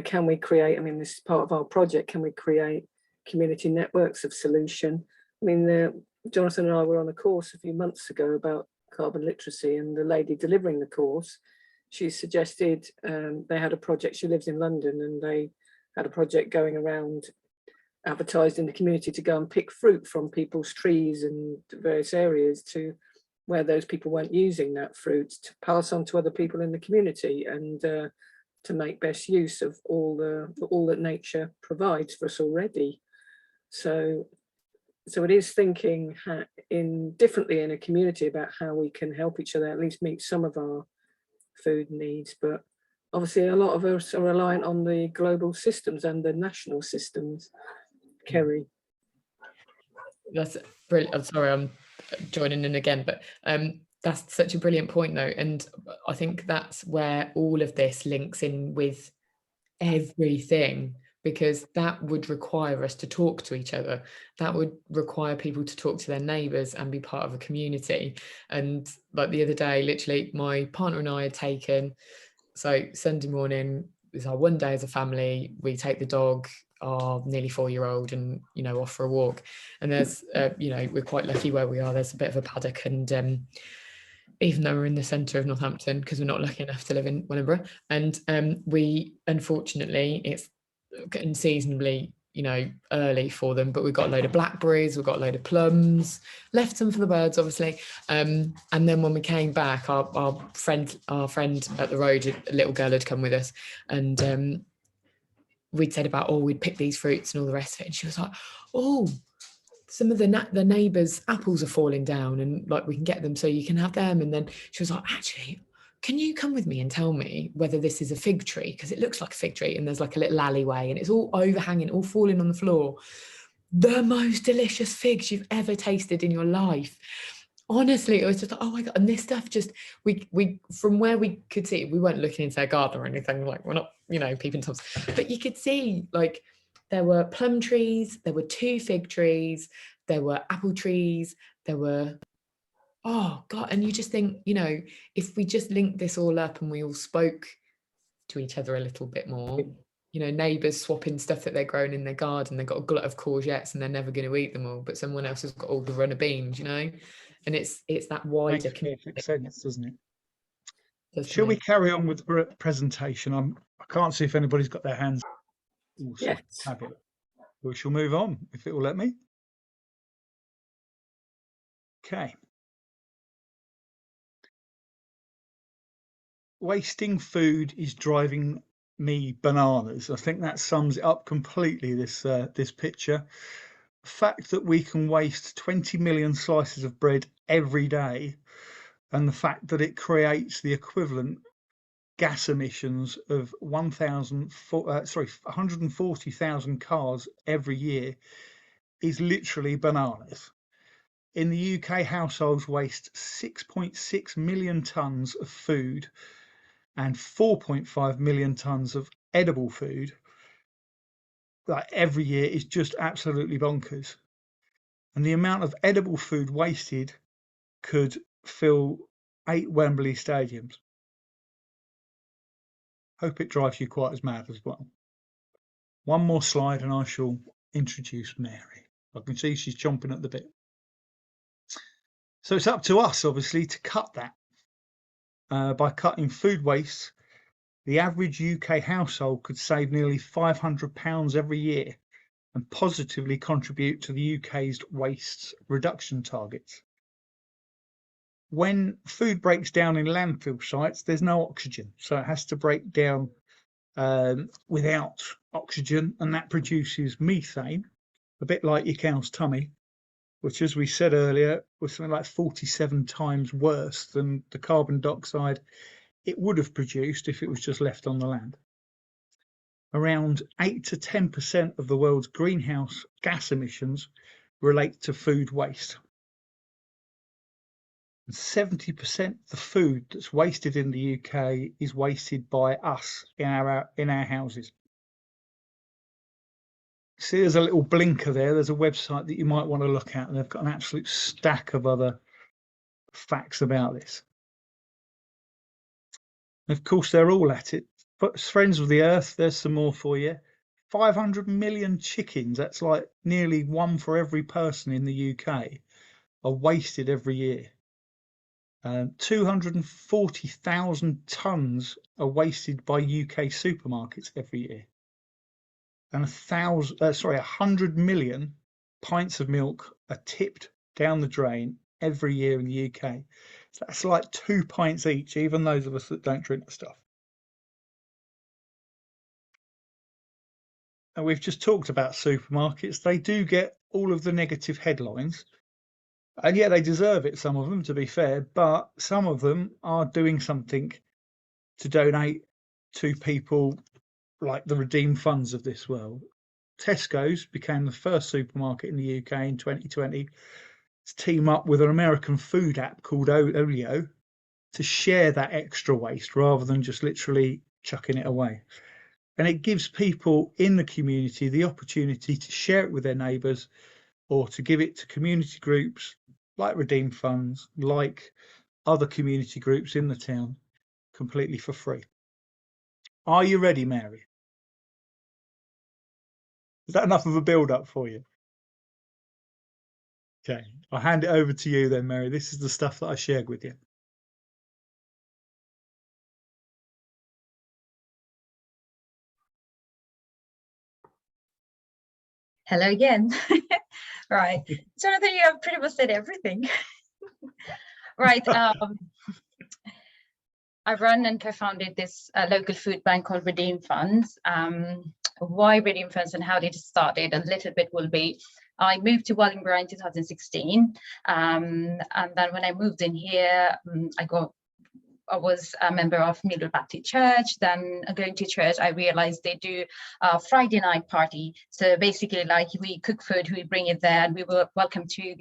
Can we create, I mean, this is part of our project, can we create community networks of solution? I mean, Jonathan and I were on a course a few months ago about carbon literacy, and the lady delivering the course, she suggested they had a project. She lives in London, and they had a project going around, advertised in the community, to go and pick fruit from people's trees and various areas to where those people weren't using that fruit, to pass on to other people in the community, and to make best use of all that nature provides for us already. So it is thinking differently in a community about how we can help each other at least meet some of our food needs. But obviously a lot of us are reliant on the global systems and the national systems. Kerry. That's brilliant. I'm sorry, I'm joining in again, but that's such a brilliant point though. And I think that's where all of this links in with everything, because that would require us to talk to each other. That would require people to talk to their neighbours and be part of a community. And like the other day, literally my partner and I had taken, so Sunday morning is our one day as a family, we take the dog, our nearly 4-year-old, and off for a walk. And there's we're quite lucky where we are, there's a bit of a paddock, and even though we're in the centre of Northampton, because we're not lucky enough to live in Wellingborough, and we, unfortunately, it's getting seasonably early for them, but we've got a load of blackberries, we've got a load of plums, left some for the birds obviously, and then when we came back, our friend at the road, a little girl, had come with us, and we'd said about, we'd pick these fruits and all the rest of it, and she was like, some of the neighbours' apples are falling down, and like we can get them so you can have them. And then she was like, actually, can you come with me and tell me whether this is a fig tree, because it looks like a fig tree, and there's like a little alleyway and it's all overhanging, all falling on the floor. The most delicious figs you've ever tasted in your life. Honestly, it was just, oh my God. And this stuff just, we from where we could see, we weren't looking into their garden or anything, like we're not, peeping toms, but you could see like there were plum trees, there were 2 fig trees, there were apple trees, there were, oh God. And you just think, if we just linked this all up and we all spoke to each other a little bit more, neighbours swapping stuff that they're growing in their garden, they've got a glut of courgettes and they're never going to eat them all, but someone else has got all the runner beans, and it's that wider. Makes perfect sense, doesn't it? Just Shall we me. carry on with the presentation? I can't see if anybody's got their hands. Awesome. Yes. Fabulous. We shall move on if it will let me. Okay. Wasting food is driving me bananas. I think that sums it up completely, this picture. The fact that we can waste 20 million slices of bread every day, and the fact that it creates the equivalent gas emissions of 140,000 cars every year is literally bananas. In the UK, households waste 6.6 million tonnes of food and 4.5 million tonnes of edible food. Like every year is just absolutely bonkers. And the amount of edible food wasted could fill 8 Wembley stadiums. Hope it drives you quite as mad as well. One more slide and I shall introduce Mary. I can see she's chomping at the bit. So it's up to us, obviously, to cut that. By cutting food waste, the average UK household could save nearly £500 every year and positively contribute to the UK's waste reduction targets. When food breaks down in landfill sites, there's no oxygen, so it has to break down without oxygen, and that produces methane, a bit like your cow's tummy, which, as we said earlier, was something like 47 times worse than the carbon dioxide it would have produced if it was just left on the land. Around 8 to 10% of the world's greenhouse gas emissions relate to food waste. And 70% of the food that's wasted in the UK is wasted by us in our houses. See, there's a little blinker there. There's a website that you might want to look at, and they've got an absolute stack of other facts about this. And of course, they're all at it. But Friends of the Earth, there's some more for you. 500 million chickens, that's like nearly one for every person in the UK, are wasted every year. 240,000 tonnes are wasted by UK supermarkets every year. And 100 million pints of milk are tipped down the drain every year in the UK. So that's like 2 pints each, even those of us that don't drink the stuff. And we've just talked about supermarkets. They do get all of the negative headlines. And yeah, they deserve it, some of them, to be fair, but some of them are doing something to donate to people like the redeemed funds of this world. Tesco's became the first supermarket in the UK in 2020 to team up with an American food app called Olio to share that extra waste rather than just literally chucking it away. And it gives people in the community the opportunity to share it with their neighbours or to give it to community groups like Redeemed Funds, like other community groups in the town, completely for free. Are you ready, Mary? Is that enough of a build-up for you? Okay, I'll hand it over to you then, Mary. This is the stuff that I shared with you. Hello again. Right. Jonathan, you have pretty much said everything. Right. I run and co-founded this local food bank called Redeem Funds. Why Redeem Funds and how did it started? A little bit will be, I moved to Wellingborough in 2016. And then when I moved in here, I was a member of Middle Baptist Church. Then going to church, I realized they do a Friday night party. So basically, like, we cook food, we bring it there, and we were welcome to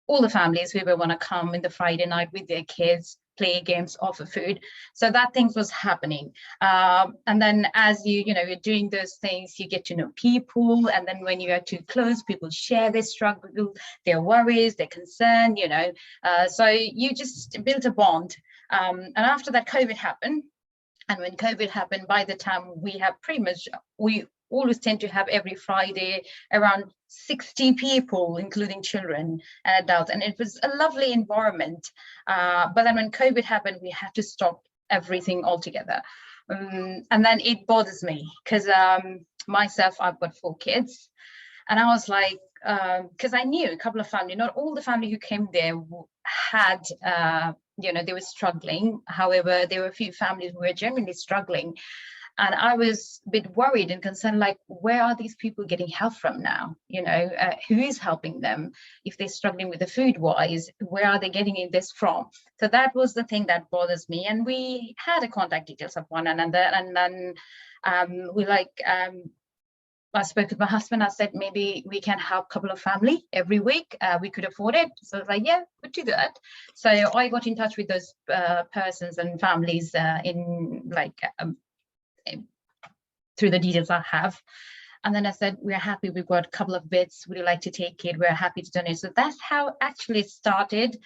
all the families who would want to come in the Friday night with their kids, play games, offer food. So that thing was happening. And then as you're doing those things, you get to know people. And then when you are too close, people share their struggle, their worries, their concern, so you just built a bond. And after that, COVID happened. And when COVID happened, by the time we have pretty much, we always tend to have every Friday around 60 people, including children and adults, and it was a lovely environment. But then when COVID happened, we had to stop everything altogether. And then it bothers me because myself, I've got 4 kids, and I was like, because I knew a couple of families, not all the family who came there had, they were struggling. However, there were a few families who were genuinely struggling. And I was a bit worried and concerned, like, where are these people getting help from now? Who is helping them? If they're struggling with the food wise, where are they getting this from? So that was the thing that bothers me. And we had a contact details of one another. And then I spoke with my husband. I said, maybe we can help a couple of family every week. We could afford it. So I was like, yeah, we'll do that. So I got in touch with those persons and families through the details I have. And then I said, we're happy, we've got a couple of bits, would you like to take it? We're happy to donate. So that's how actually it started.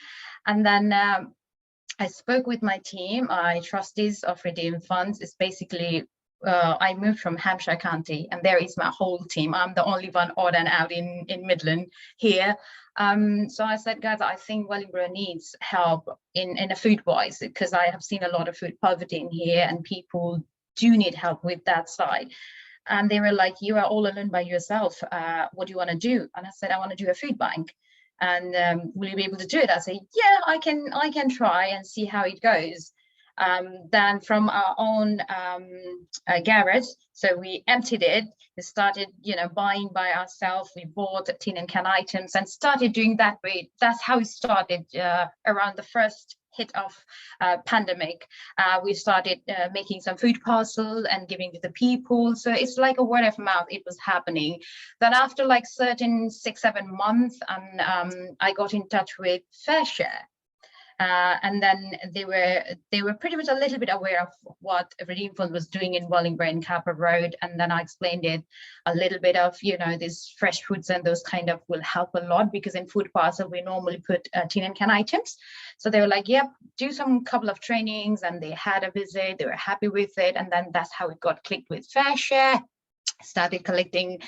And then I spoke with my team, trustees of Redeem Funds. It's basically, I moved from Hampshire County, and there is my whole team. I'm the only one odd and out in Midland here. So I said, guys, I think Wellingborough needs help in a food wise, because I have seen a lot of food poverty in here, and people do need help with that side. And they were like, you are all alone by yourself. What do you want to do? And I said, I want to do a food bank. And will you be able to do it? I said, yeah, I can try and see how it goes. Then from our own garage, so we emptied it. We started, buying by ourselves. We bought tin and can items and started doing that way. That's how it started around the first hit of pandemic. We started making some food parcel and giving to the people. So it's like a word of mouth. It was happening. Then after like certain 6-7 months, I got in touch with Fair Share. And then they were pretty much a little bit aware of what Redeem Fund was doing in Wellingborough and Capper Road. And then I explained it a little bit of, these fresh foods and those kind of will help a lot, because in food parcel, we normally put tin and can items. So they were like, yep, do some couple of trainings, and they had a visit. They were happy with it. And then that's how it got clicked with Fair Share. Started collecting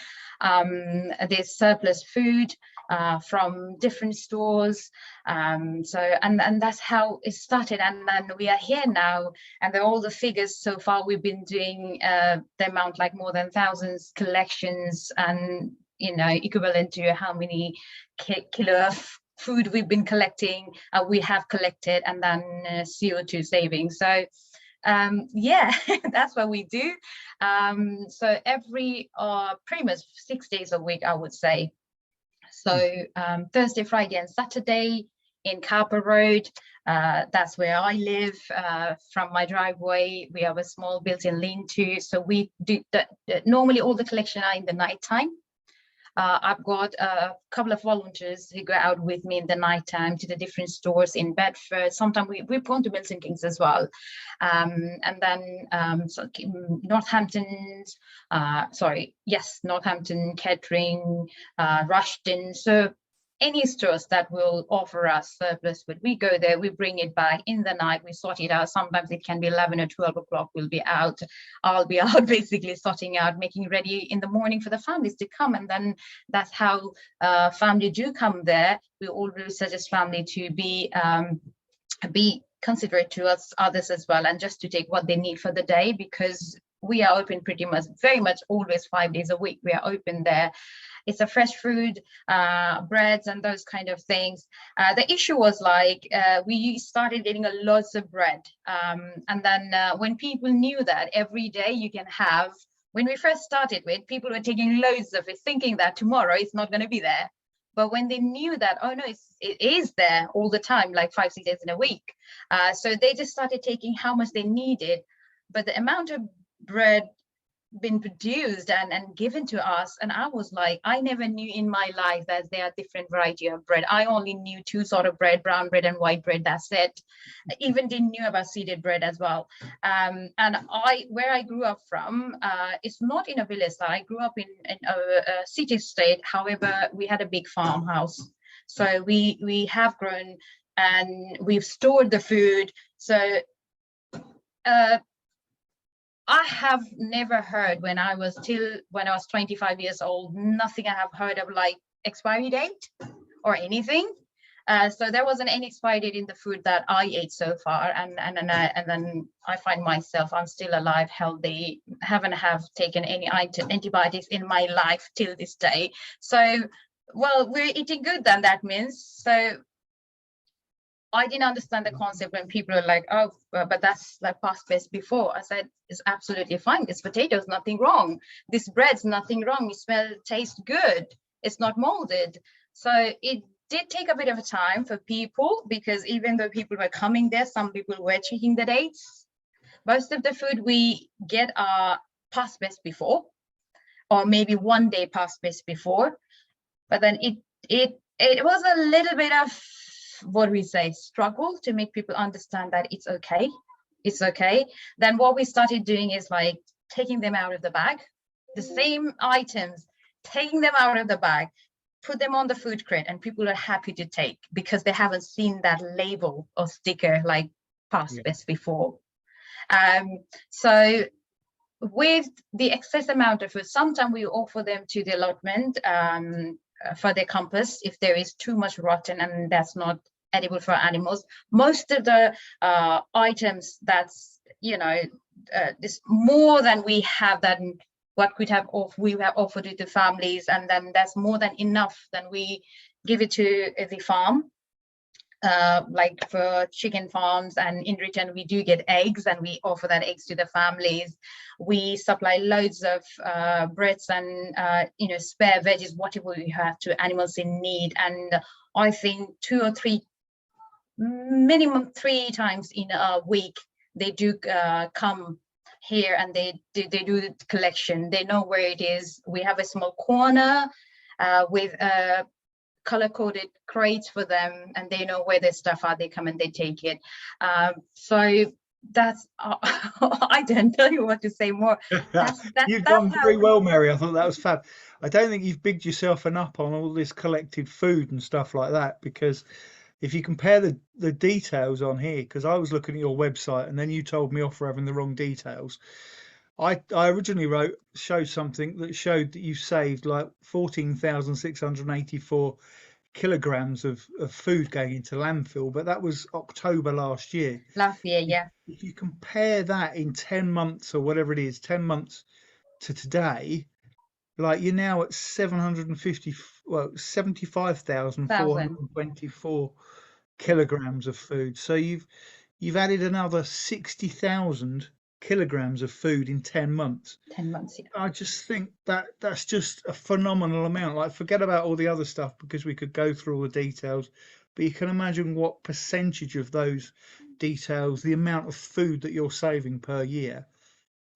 this surplus food from different stores. And that's how it started. And then we are here now, and all the figures so far we've been doing the amount like more than thousands collections, and equivalent to how many kilo of food we've been collecting, we have collected, and then CO2 savings. So yeah, that's what we do. So every pretty much 6 days a week, I would say. So Thursday, Friday and Saturday in Capper Road, that's where I live. From my driveway, we have a small built-in lean-to. So we do normally all the collection are in the nighttime. I've got a couple of volunteers who go out with me in the nighttime to the different stores in Bedford. Sometimes we've gone to Milton Keynes as well. And then Northampton, Kettering, Rushden. So any stores that will offer us surplus food, we go there, we bring it back in the night, we sort it out. Sometimes it can be 11 or 12 o'clock, we'll be out. I'll be out basically sorting out, making ready in the morning for the families to come. And then that's how family do come there. We always suggest family to be considerate to us, others as well, and just to take what they need for the day, because we are open pretty much, very much always 5 days a week. We are open there. It's a fresh food, breads and those kind of things. The issue was like, we started getting a lots of bread. And then when people knew that every day you can have, when we first started with, people were taking loads of it, thinking that tomorrow it's not going to be there. But when they knew that, oh no, it is there all the time, like 5-6 days in a week. So they just started taking how much they needed. But the amount of bread been produced and given to us, and I was like, I never knew in my life that there are different variety of bread. I only knew 2 sort of bread, brown bread and white bread, that's it. I even didn't know about seeded bread as well. And where I grew up from, it's not in a village. I grew up in a city state. However, we had a big farmhouse, so we have grown and we've stored the food. So I have never heard when I was 25 years old, nothing I have heard of like expiry date or anything. So there wasn't any expiry date in the food that I ate so far, and then I find myself, I'm still alive, healthy, haven't taken any antibiotics in my life till this day. So, well, we're eating good then, that means. So I didn't understand the concept when people are like, oh, but that's like past best before. I said, it's absolutely fine. This potato's nothing wrong. This bread's nothing wrong. It tastes good. It's not molded. So it did take a bit of a time for people, because even though people were coming there, some people were checking the dates. Most of the food we get are past best before, or maybe 1 day past best before. But then it was a little bit of, what do we say, struggle to make people understand that it's okay. It's okay. Then what we started doing is like taking them out of the bag, the same items, taking them out of the bag, put them on the food crate, and people are happy to take because they haven't seen that label or sticker like past best before. So with the excess amount of food, sometimes we offer them to the allotment for their compost if there is too much rotten and that's not edible for animals. Most of the items that's, you know, this more than we have than what we have offered it to families, and then that's more than enough. Then we give it to the farm, like for chicken farms, and in return we do get eggs, and we offer that eggs to the families. We supply loads of breads and you know, spare veggies, whatever we have, to animals in need. And I think 2 or 3, minimum 3 times in a week they do come here, and they do the collection. They know where it is. We have a small corner with color-coded crates for them, and they know where their stuff are. They come and they take it. So that's I don't know what to say more. You've done very well, Mary. I thought that was fab. I don't think you've bigged yourself enough on all this collected food and stuff like that, because if you compare the details on here, because I was looking at your website and then you told me off for having the wrong details. I originally showed something that showed that you saved like 14,684 kilograms of food going into landfill, but that was October last year. Last year, yeah. If you compare that in 10 months or whatever it is, 10 months to today, like you're now at 75,424 kilograms of food. So you've added another 60,000 kilograms of food in 10 months. 10 months, yeah. I just think that's just a phenomenal amount. Like, forget about all the other stuff, because we could go through all the details, but you can imagine what percentage of those details, the amount of food that you're saving per year,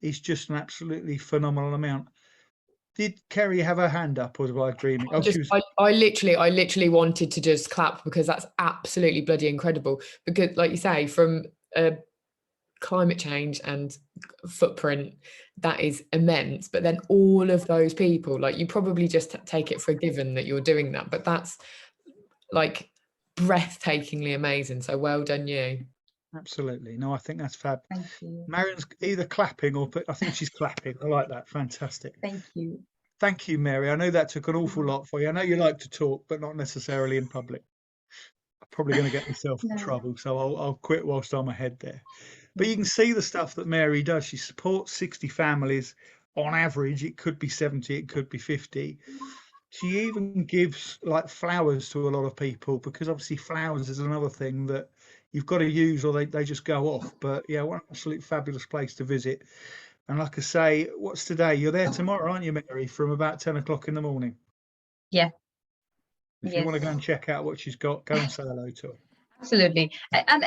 is just an absolutely phenomenal amount. Did Kerry have her hand up, or was I dreaming? I literally wanted to just clap, because that's absolutely bloody incredible. Because, like you say, from climate change and footprint, that is immense. But then all of those people, like, you probably just take it for given that you're doing that, but that's like breathtakingly amazing. So well done, you. Absolutely. No, I think that's fab. Thank you. Marion's either clapping or I think she's clapping. I like that. Fantastic. Thank you. Thank you, Mary. I know that took an awful lot for you. I know you like to talk, but not necessarily in public. I'm probably going to get myself in trouble, so I'll quit whilst I'm ahead there. But you can see the stuff that Mary does. She supports 60 families on average. It could be 70, it could be 50. She even gives like flowers to a lot of people, because obviously flowers is another thing that you've got to use, or they just go off. But yeah, what an absolute fabulous place to visit. And like I say, what's today? You're there tomorrow, aren't you, Mary, from about 10 o'clock in the morning? Yeah. If you want to go and check out what she's got, go and say hello to her. Absolutely. And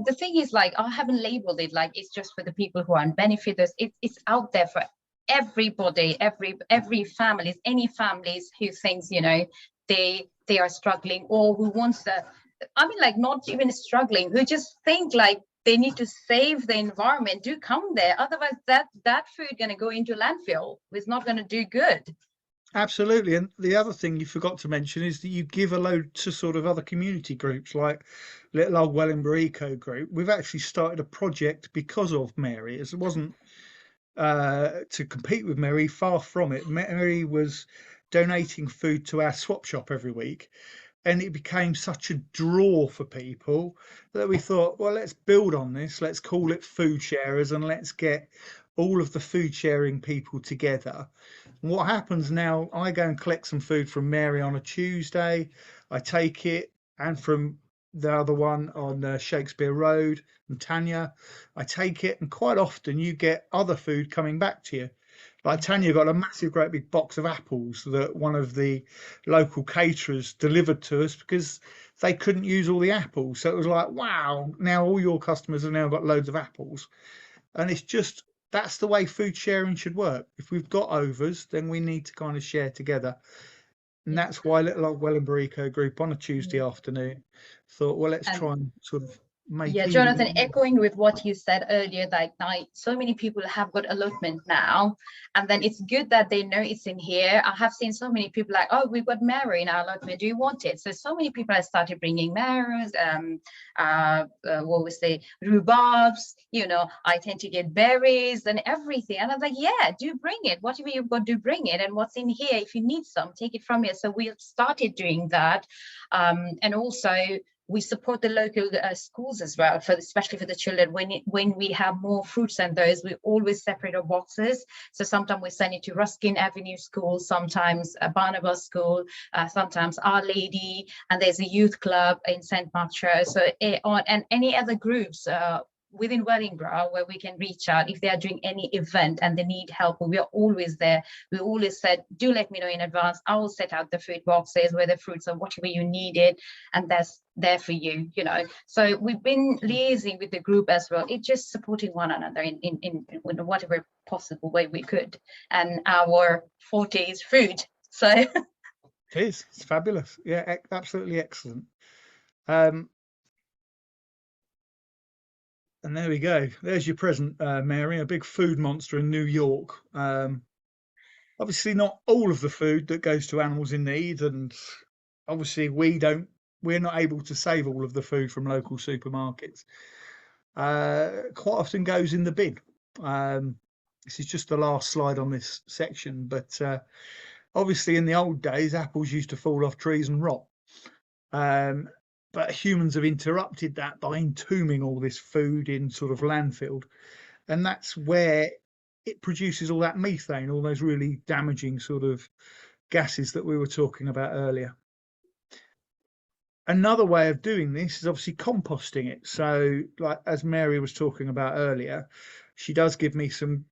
the thing is, like, I haven't labeled it like it's just for the people who are on benefits. It's out there for everybody, every families, any families who thinks, you know, they are struggling, or who wants to, I mean, like, not even struggling, who just think like they need to save the environment. Do come there. Otherwise that food going to go into landfill. It's not going to do good. Absolutely. And the other thing you forgot to mention is that you give a load to sort of other community groups, like Little Old Wellingborough Eco Group. We've actually started a project because of Mary. It wasn't to compete with Mary. Far from it. Mary was donating food to our swap shop every week, and it became such a draw for people that we thought, well, let's build on this. Let's call it Food Sharers, and let's get all of the food sharing people together. And what happens now, I go and collect some food from Mary on a Tuesday. I take it, and from the other one on Shakespeare Road and Tanya, I take it, and quite often you get other food coming back to you. Like Tanya got a massive, great big box of apples that one of the local caterers delivered to us because they couldn't use all the apples. So it was like, wow, now all your customers have now got loads of apples. And it's just, that's the way food sharing should work. If we've got overs, then we need to kind of share together. And that's why Little Old Wellingborough Eco Group on a Tuesday afternoon thought, well, let's try and sort of make Yeah, Jonathan, echoing with what you said earlier, that so many people have got allotment now, and then it's good that they know it's in here. I have seen so many people like, oh, we've got marrow in our allotment, do you want it? So many people have started bringing marrows, what was the rhubarbs, you know, I tend to get berries and everything, and I'm like, yeah, do bring it, whatever you've got, do bring it, and what's in here, if you need some, take it from here. So we have started doing that, and also we support the local schools as well, especially for the children. When we have more fruits and those, we always separate our boxes. So sometimes we send it to Ruskin Avenue School, sometimes Barnabas School, sometimes Our Lady, and there's a youth club in St. Mark's Church. So and any other groups within Wellingborough where we can reach out if they are doing any event and they need help. We are always there. We always said, do let me know in advance. I will set out the food boxes where the fruits or whatever you needed, and that's there for you, you know. So we've been liaising with the group as well. It's just supporting one another in whatever possible way we could. And our forte is food. So it is. It's fabulous. Yeah, absolutely excellent. And there we go. There's your present, Mary, a big food monster in New York. Obviously not all of the food that goes to animals in need, and obviously we're not able to save all of the food from local supermarkets. Quite often goes in the bin. This is just the last slide on this section, but obviously in the old days, apples used to fall off trees and rot. But humans have interrupted that by entombing all this food in sort of landfill. And that's where it produces all that methane, all those really damaging sort of gases that we were talking about earlier. Another way of doing this is obviously composting it. So like as Mary was talking about earlier, she does give me some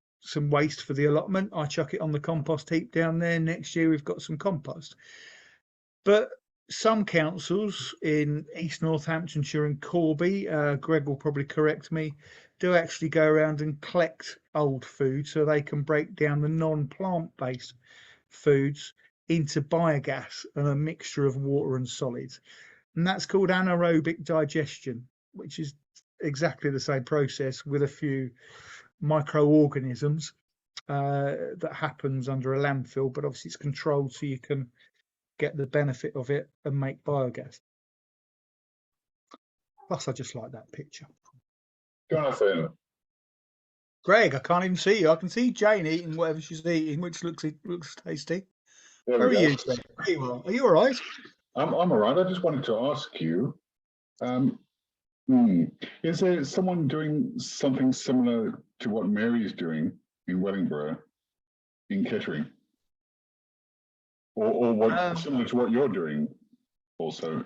waste for the allotment. I chuck it on the compost heap down there. Next year we've got some compost. But some councils in East Northamptonshire and Corby, Greg will probably correct me, do actually go around and collect old food so they can break down the non-plant-based foods into biogas and a mixture of water and solids. And that's called anaerobic digestion, which is exactly the same process with a few microorganisms that happens under a landfill, but obviously it's controlled so you can get the benefit of it and make biogas. Plus, I just like that picture. Jonathan. Greg, I can't even see you. I can see Jane eating whatever she's eating, which looks tasty. There How are we go. you, Greg? Are you all right? I'm all right. I just wanted to ask you, is there someone doing something similar to what Mary is doing in Wellingborough, in Kettering? Or what similar to what you're doing also?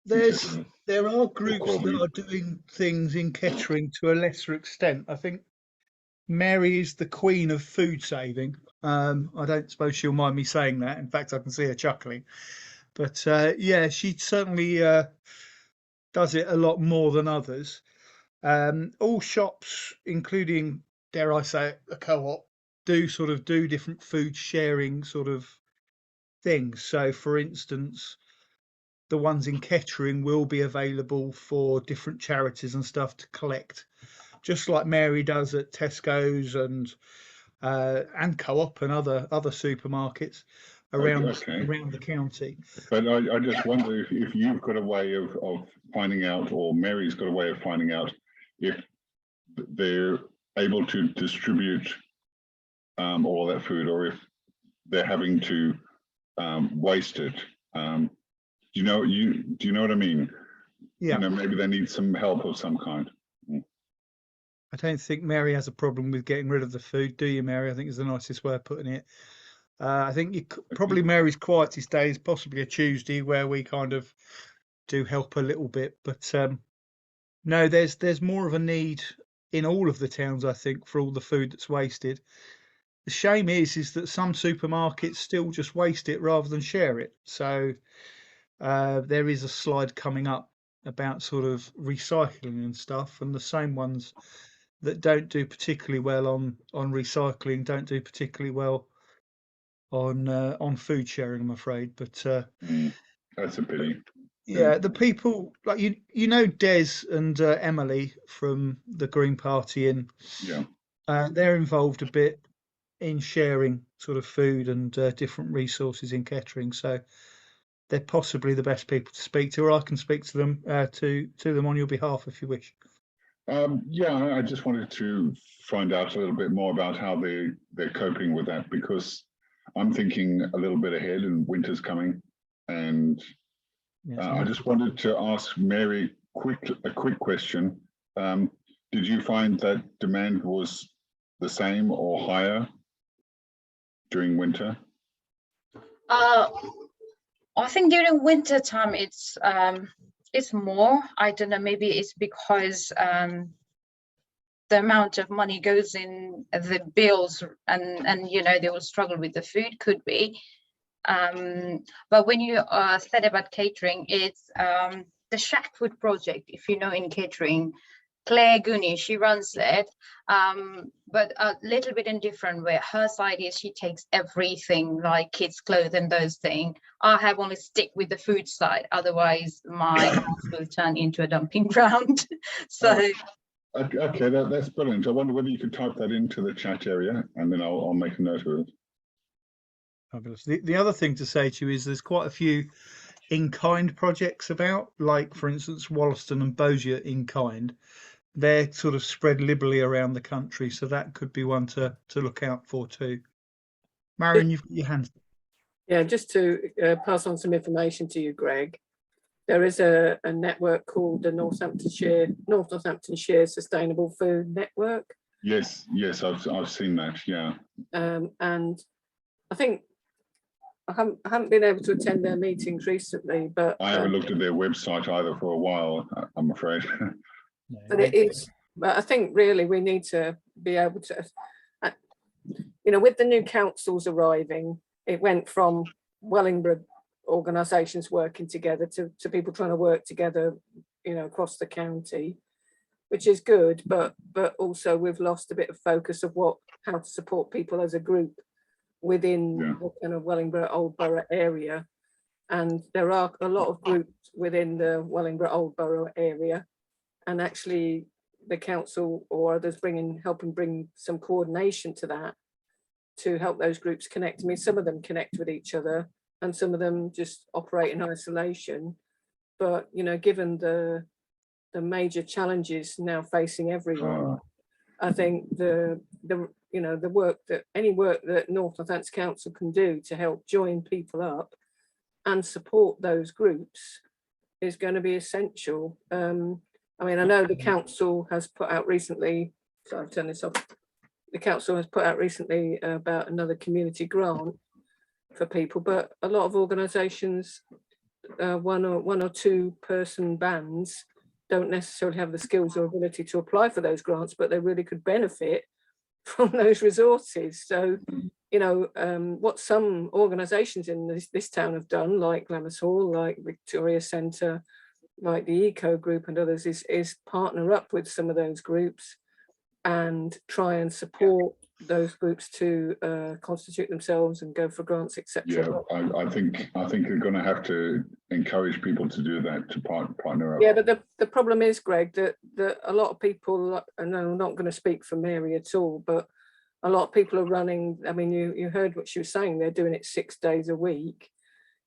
There are groups that are doing things in Kettering to a lesser extent. I think Mary is the queen of food saving. I don't suppose she'll mind me saying that. In fact, I can see her chuckling. But yeah, she certainly does it a lot more than others. All shops, including, dare I say, a co-op, do different food sharing sort of things. So, for instance, the ones in Kettering will be available for different charities and stuff to collect, just like Mary does at Tesco's and Co-op and other supermarkets around the county. But I just wonder if you've got a way of finding out, or Mary's got a way of finding out, if they're able to distribute all that food, or if they're having to waste it. Do you know what I mean? Yeah. You know, maybe they need some help of some kind. I don't think Mary has a problem with getting rid of the food, do you, Mary? I think is the nicest way of putting it. I think probably Mary's quietest day is possibly a Tuesday where we kind of do help a little bit. But no, there's more of a need in all of the towns, I think, for all the food that's wasted. The shame is that some supermarkets still just waste it rather than share it. So there is a slide coming up about sort of recycling and stuff, and the same ones that don't do particularly well on recycling don't do particularly well on food sharing, I'm afraid. But That's a pity. yeah, the people like you know Des and Emily from the Green Party Yeah. they're involved a bit in sharing sort of food and different resources in Kettering. So they're possibly the best people to speak to, or I can speak to them to them on your behalf if you wish. Yeah, I just wanted to find out a little bit more about how they're coping with that, because I'm thinking a little bit ahead and winter's coming. And I just wanted to ask Mary a quick question. Did you find that demand was the same or higher during winter? I think during winter time it's more. I don't know, maybe it's because the amount of money goes in the bills, and you know they will struggle with the food, could be. But when you said about catering, it's the Shack Food Project, if you know, in catering. Claire Gooney, she runs it, but a little bit in different way. Her side is she takes everything like kids' clothes and those things. I have only stick with the food side, otherwise my house will turn into a dumping ground. So okay, that's brilliant. I wonder whether you could type that into the chat area, and then I'll make a note of it. Fabulous. The other thing to say to you is there's quite a few in-kind projects about, like for instance Wollaston and Bossier in kind. They're sort of spread liberally around the country, so that could be one to look out for too. Marion, you've got your hands. Yeah, just to pass on some information to you, Greg. There is a network called the North Northamptonshire Sustainable Food Network. Yes, I've seen that. Yeah. And I think I haven't been able to attend their meetings recently, but I haven't looked at their website either for a while, I'm afraid. But it is. But I think really we need to be able to, you know, with the new councils arriving, it went from Wellingborough organisations working together to people trying to work together, you know, across the county, which is good. But also we've lost a bit of focus of how to support people as a group within the kind of Wellingborough Old Borough area. And there are a lot of groups within the Wellingborough Old Borough area. And actually the council or others helping bring some coordination to that to help those groups connect. I mean, some of them connect with each other and some of them just operate in isolation. But, you know, given the major challenges now facing everyone, I think any work that North Northampton Council can do to help join people up and support those groups is going to be essential. I mean, I know the council has put out recently, sorry, I've turned this off. The council has put out recently about another community grant for people, but a lot of organisations, one or two person bands don't necessarily have the skills or ability to apply for those grants, but they really could benefit from those resources. So, you know, what some organisations in this town have done, like Lammas Hall, like Victoria Centre, like the Eco Group and others, is partner up with some of those groups and try and support those groups to constitute themselves and go for grants, etc. Yeah, I think you're going to have to encourage people to do that, to partner up. Yeah, but the problem is, Greg, that a lot of people, and I'm not going to speak for Mary at all, but a lot of people are running. I mean, you heard what she was saying. They're doing it 6 days a week.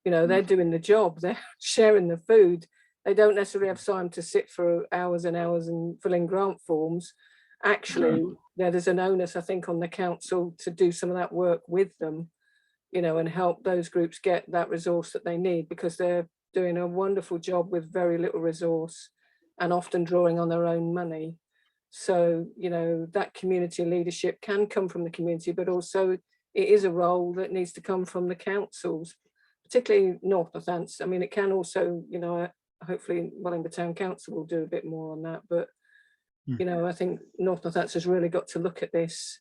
You know, they're doing the job. They're sharing the food. They don't necessarily have time to sit for hours and hours and fill in grant forms. actually there's an onus, I think, on the council to do some of that work with them, you know, and help those groups get that resource that they need, because they're doing a wonderful job with very little resource and often drawing on their own money. So, you know, that community leadership can come from the community, but also it is a role that needs to come from the councils, particularly North Northants. I mean, it can also, you know, hopefully Wellingborough Town Council will do a bit more on that. But, you know, I think North Northants has really got to look at this,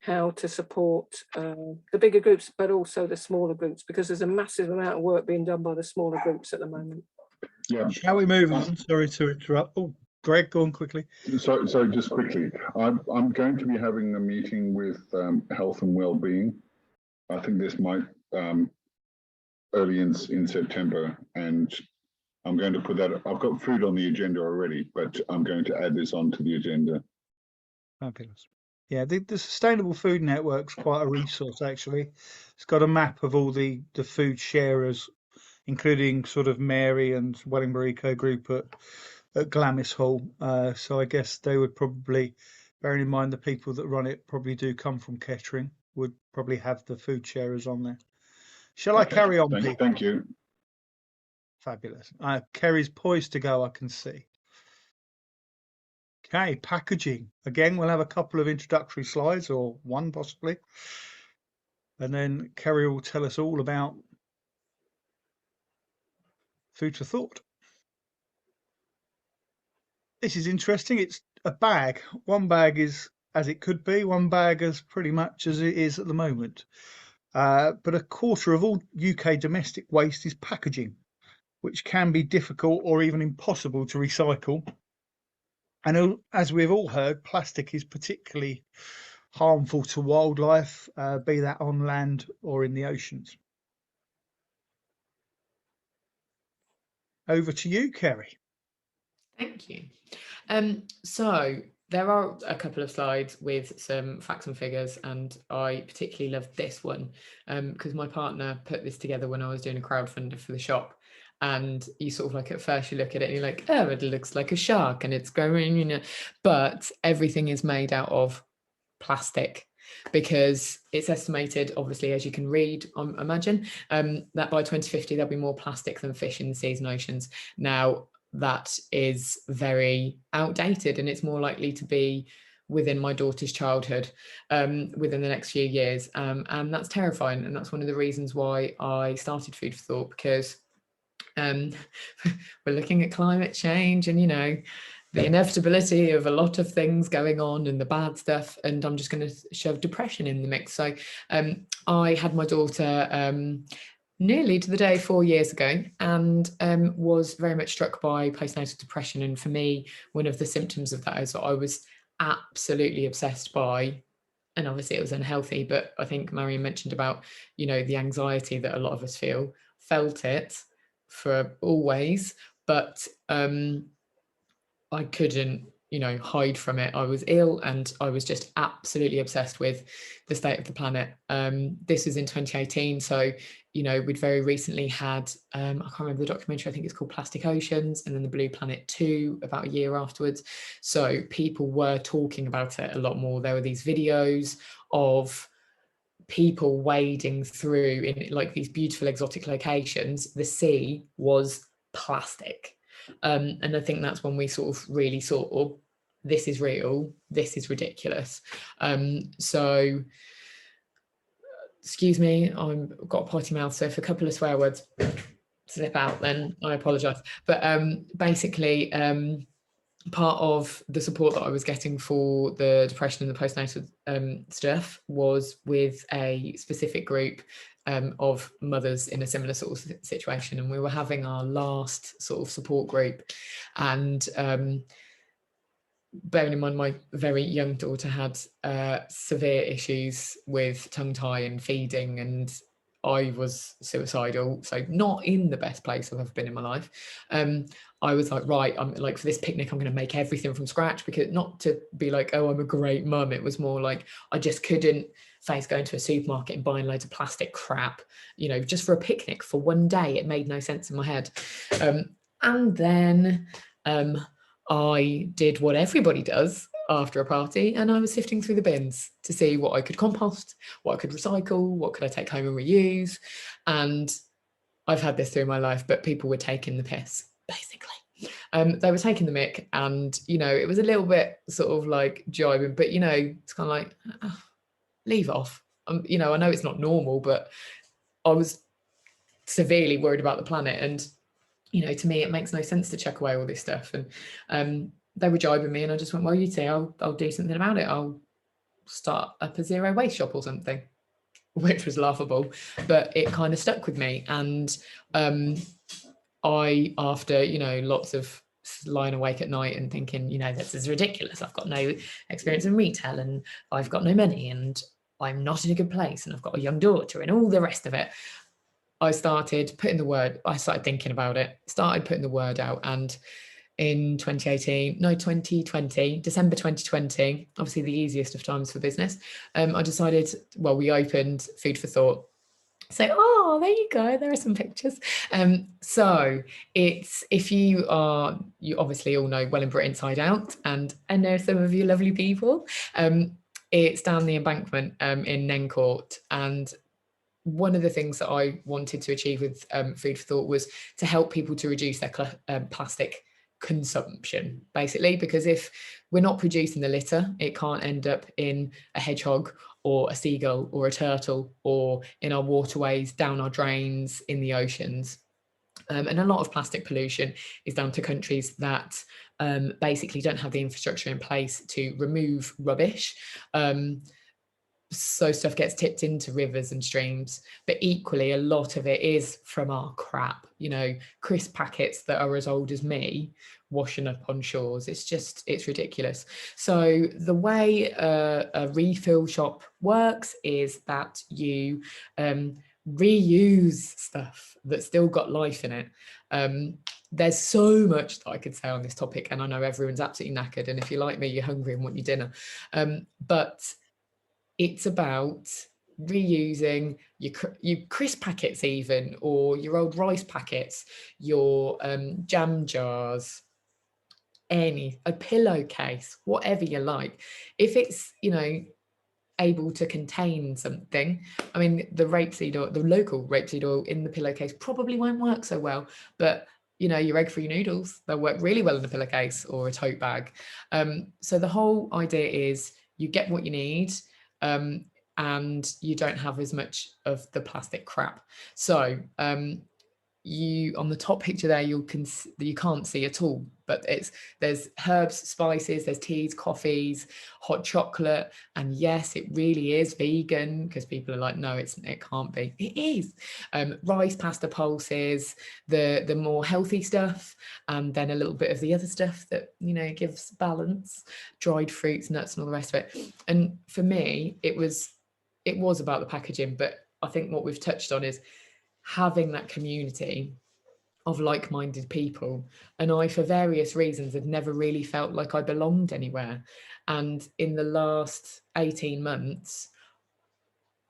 how to support the bigger groups, but also the smaller groups, because there's a massive amount of work being done by the smaller groups at the moment. Yeah. Shall we move on? Sorry to interrupt. Oh, Greg, go on quickly. So just quickly, I'm going to be having a meeting with health and well-being. I think this might early in September, and I'm going to put that. I've got food on the agenda already, but I'm going to add this onto the agenda. Fabulous. Yeah, the Sustainable Food Network's quite a resource, actually. It's got a map of all the food sharers, including sort of Mary and Wellingborough Eco Group at Glamis Hall. So I guess they would probably, bearing in mind the people that run it probably do come from Kettering, would probably have the food sharers on there. Shall I carry on, people? Thank you. Fabulous. Kerry's poised to go, I can see. Okay, packaging. Again, we'll have a couple of introductory slides, or one possibly. And then Kerry will tell us all about food for thought. This is interesting. It's a bag. One bag is as it could be, one bag as pretty much as it is at the moment. But a quarter of all UK domestic waste is packaging, which can be difficult or even impossible to recycle. And as we've all heard, plastic is particularly harmful to wildlife, be that on land or in the oceans. Over to you, Kerry. Thank you. So there are a couple of slides with some facts and figures, and I particularly love this one because my partner put this together when I was doing a crowdfunder for the shop. And you sort of like, at first you look at it and you're like, oh, it looks like a shark and it's growing, you know, but everything is made out of plastic, because it's estimated, obviously, as you can read, imagine, that by 2050 there'll be more plastic than fish in the seas and oceans. Now, that is very outdated, and it's more likely to be within my daughter's childhood within the next few years. And that's terrifying. And that's one of the reasons why I started Food for Thought, because we're looking at climate change and, you know, the inevitability of a lot of things going on and the bad stuff, and I'm just going to shove depression in the mix. So I had my daughter nearly to the day 4 years ago, and was very much struck by postnatal depression. And for me, one of the symptoms of that is that I was absolutely obsessed by, and obviously it was unhealthy, but I think Marion mentioned about, you know, the anxiety that a lot of us felt it for always, but I couldn't, you know, hide from it. I was ill and I was just absolutely obsessed with the state of the planet. This was in 2018. So, you know, we'd very recently had, I can't remember the documentary, I think it's called Plastic Oceans, and then the Blue Planet 2 about a year afterwards. So people were talking about it a lot more. There were these videos of people wading through in like these beautiful exotic locations. The sea was plastic. And I think that's when we sort of really saw, oh, this is real, this is ridiculous. So, excuse me, I've got a potty mouth, so if a couple of swear words slip out, then I apologise. But basically, part of the support that I was getting for the depression and the postnatal stuff was with a specific group of mothers in a similar sort of situation, and we were having our last sort of support group, and bearing in mind my very young daughter had severe issues with tongue tie and feeding, and I was suicidal, so not in the best place I've ever been in my life. I was like, right, I'm like, for this picnic, I'm going to make everything from scratch, because not to be like, oh, I'm a great mum. It was more like, I just couldn't face going to a supermarket and buying loads of plastic crap, you know, just for a picnic for one day. It made no sense in my head. And then I did what everybody does. after a party, and I was sifting through the bins to see what I could compost, what I could recycle, what could I take home and reuse. And I've had this through my life, but people were taking the piss, basically. They were taking the mick, and, you know, it was a little bit sort of like jibing, but, you know, it's kind of like, leave off. You know, I know it's not normal, but I was severely worried about the planet. And, you know, to me, it makes no sense to chuck away all this stuff. And they were jibing me, and I just went, well, you see, I'll do something about it. I'll start up a zero waste shop or something, which was laughable, but it kind of stuck with me. And I, after, you know, lots of lying awake at night and thinking, you know, this is ridiculous. I've got no experience in retail, and I've got no money, and I'm not in a good place, and I've got a young daughter, and all the rest of it. I started thinking about it, started putting the word out. And in 2020, December 2020, obviously the easiest of times for business, I decided, well, we opened Food for Thought. So, oh, there you go. There are some pictures. So it's, if you obviously all know Wellingborough inside out, and I know some of you lovely people. It's down the embankment in Nencourt. And one of the things that I wanted to achieve with Food for Thought was to help people to reduce their plastic consumption, basically, because if we're not producing the litter, it can't end up in a hedgehog or a seagull or a turtle or in our waterways, down our drains, in the oceans. And a lot of plastic pollution is down to countries that basically don't have the infrastructure in place to remove rubbish. So stuff gets tipped into rivers and streams, but equally a lot of it is from our crap, you know, crisp packets that are as old as me washing up on shores. It's ridiculous. So the way a refill shop works is that you reuse stuff that's still got life in it. There's so much that I could say on this topic, and I know everyone's absolutely knackered, and if you're like me, you're hungry and want your dinner, but it's about reusing your crisp packets, even, or your old rice packets, your jam jars, a pillowcase, whatever you like. If it's, you know, able to contain something. I mean, the local rapeseed oil in the pillowcase probably won't work so well, but, you know, your egg-free noodles, they'll work really well in a pillowcase or a tote bag. So the whole idea is you get what you need, and you don't have as much of the plastic crap. So you, on the top picture there, you can't see at all, but there's herbs, spices, there's teas, coffees, hot chocolate, and yes, it really is vegan, because people are like, no, it can't be. It is. Rice, pasta, pulses, the more healthy stuff, and then a little bit of the other stuff that, you know, gives balance, dried fruits, nuts, and all the rest of it. And for me, it was about the packaging, but I think what we've touched on is having that community of like-minded people. And I, for various reasons, had never really felt like I belonged anywhere. And in the last 18 months,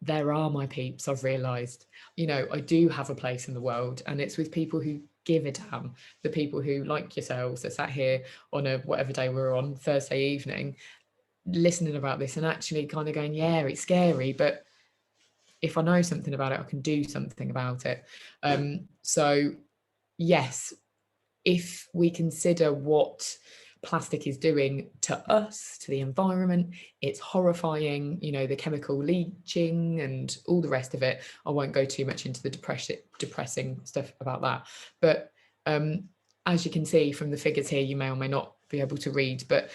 there are my peeps. I've realised, you know, I do have a place in the world, and it's with people who give a damn. The people who, like yourselves, are sat here on a whatever day we're on, Thursday evening, listening about this and actually kind of going, yeah, it's scary, but if I know something about it, I can do something about it. So yes, if we consider what plastic is doing to us, to the environment, it's horrifying, you know, the chemical leaching and all the rest of it. I won't go too much into the depressing stuff about that. But as you can see from the figures here, you may or may not be able to read, but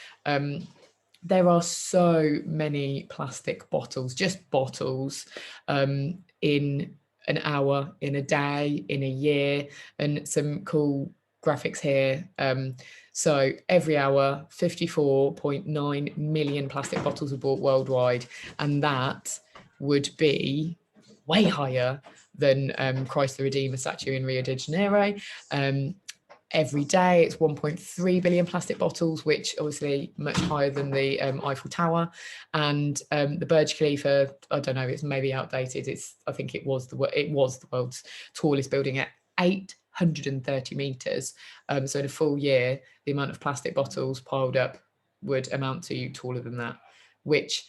there are so many plastic bottles, just bottles, in an hour, in a day, in a year, and some cool graphics here. So every hour, 54.9 million plastic bottles are bought worldwide, and that would be way higher than Christ the Redeemer statue in Rio de Janeiro. Every day it's 1.3 billion plastic bottles, which obviously much higher than the Eiffel Tower. And the Burj Khalifa, I don't know, it's maybe outdated. I think it was the world's tallest building at 830 meters. So in a full year, the amount of plastic bottles piled up would amount to taller than that, which,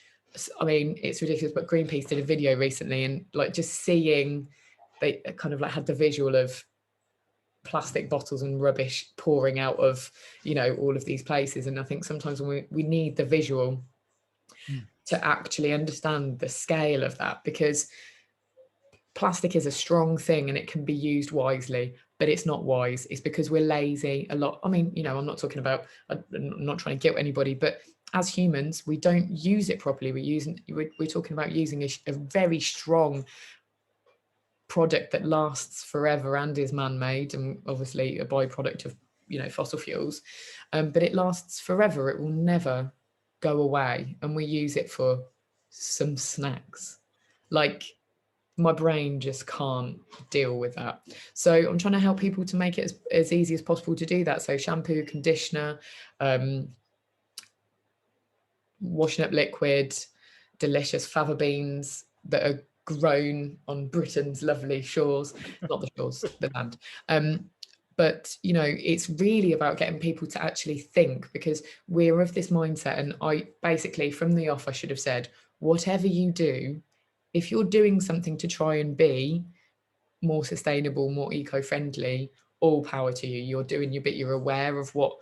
I mean, it's ridiculous, but Greenpeace did a video recently, and like just seeing, they kind of like had the visual of plastic bottles and rubbish pouring out of, you know, all of these places. And I think sometimes when we need the visual to actually understand the scale of that, because plastic is a strong thing and it can be used wisely, but it's not wise. It's because we're lazy a lot. I mean, you know, I'm not talking about, I'm not trying to guilt anybody, but as humans, we don't use it properly. We're talking about using a very strong product that lasts forever and is man-made, and obviously a byproduct of, you know, fossil fuels, but it lasts forever. It will never go away, and we use it for some snacks. Like, my brain just can't deal with that. So I'm trying to help people to make it as easy as possible to do that. So shampoo, conditioner, washing up liquid, delicious fava beans that are grown on Britain's lovely shores, not the shores, the land. But, you know, it's really about getting people to actually think, because we're of this mindset. And I basically, from the off, I should have said, whatever you do, if you're doing something to try and be more sustainable, more eco-friendly, all power to you. You're doing your bit, you're aware of what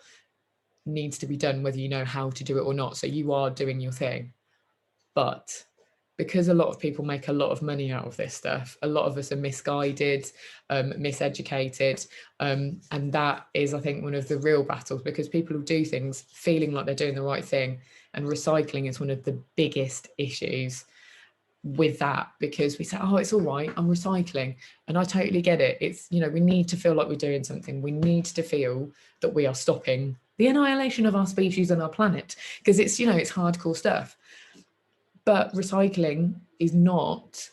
needs to be done, whether you know how to do it or not. So you are doing your thing. But because a lot of people make a lot of money out of this stuff, a lot of us are misguided, miseducated. And that is, I think, one of the real battles, because people will do things feeling like they're doing the right thing. And recycling is one of the biggest issues with that, because we say, oh, it's all right, I'm recycling. And I totally get it. It's, you know, we need to feel like we're doing something. We need to feel that we are stopping the annihilation of our species and our planet, because it's, you know, it's hardcore stuff. But recycling is not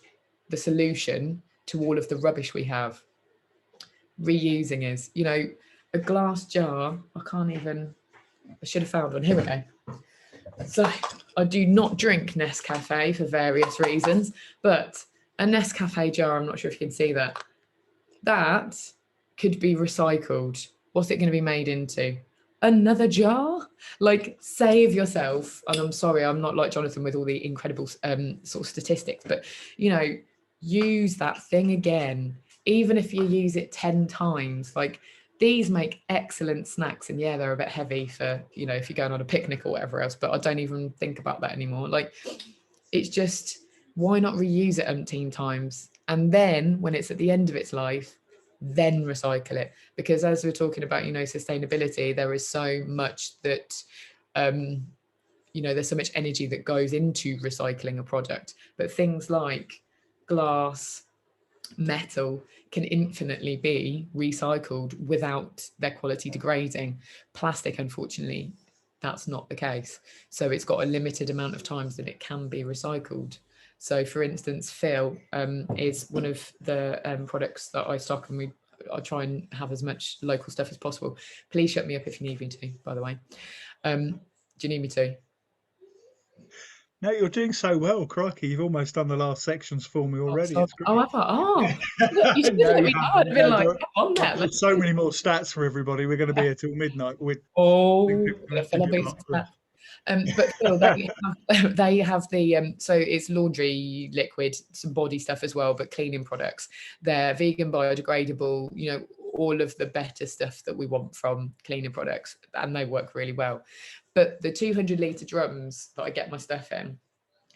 the solution to all of the rubbish we have. Reusing is, you know, a glass jar. I should have found one. Here we go. So I do not drink Nescafe for various reasons, but a Nescafe jar, I'm not sure if you can see that, that could be recycled. What's it going to be made into? Another jar? Like, save yourself. And I'm sorry, I'm not like Jonathan with all the incredible sort of statistics, but, you know, use that thing again, even if you use it 10 times. Like, these make excellent snacks, and yeah, they're a bit heavy for, you know, if you're going on a picnic or whatever else, but I don't even think about that anymore. Like, it's just, why not reuse it umpteen times? And then when it's at the end of its life, then recycle it. Because as we're talking about, you know, sustainability, there is so much that, you know, there's so much energy that goes into recycling a product, but things like glass, metal can infinitely be recycled without their quality degrading. Plastic, unfortunately, that's not the case. So it's got a limited amount of times that it can be recycled. So for instance, Phil is one of the products that I stock, and I try and have as much local stuff as possible. Please shut me up if you need me to, by the way. Do you need me to? No, you're doing so well, crikey. You've almost done the last sections for me already. Oh, It's great. oh, I thought, oh, look, you should No, let you me know. haven't. I'd been No, like, don't- come on I've there. got so many more stats for everybody. We're going to be here till midnight. Oh, Give Phil, I'll it beat up. that. But Phil, they have the so it's laundry liquid, some body stuff as well, but cleaning products. They're vegan, biodegradable, you know, all of the better stuff that we want from cleaning products, and they work really well. But the 200-litre drums that I get my stuff in,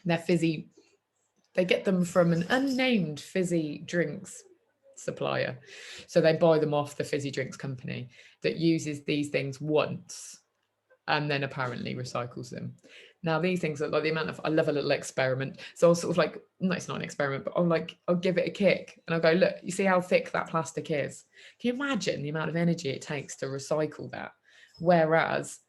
they're fizzy. They get them from an unnamed fizzy drinks supplier. So they buy them off the fizzy drinks company that uses these things once and then apparently recycles them. Now, these things are like the amount of, I love a little experiment. So I'll sort of like, no, it's not an experiment, but I'll give it a kick and I'll go, look, you see how thick that plastic is? Can you imagine the amount of energy it takes to recycle that? Whereas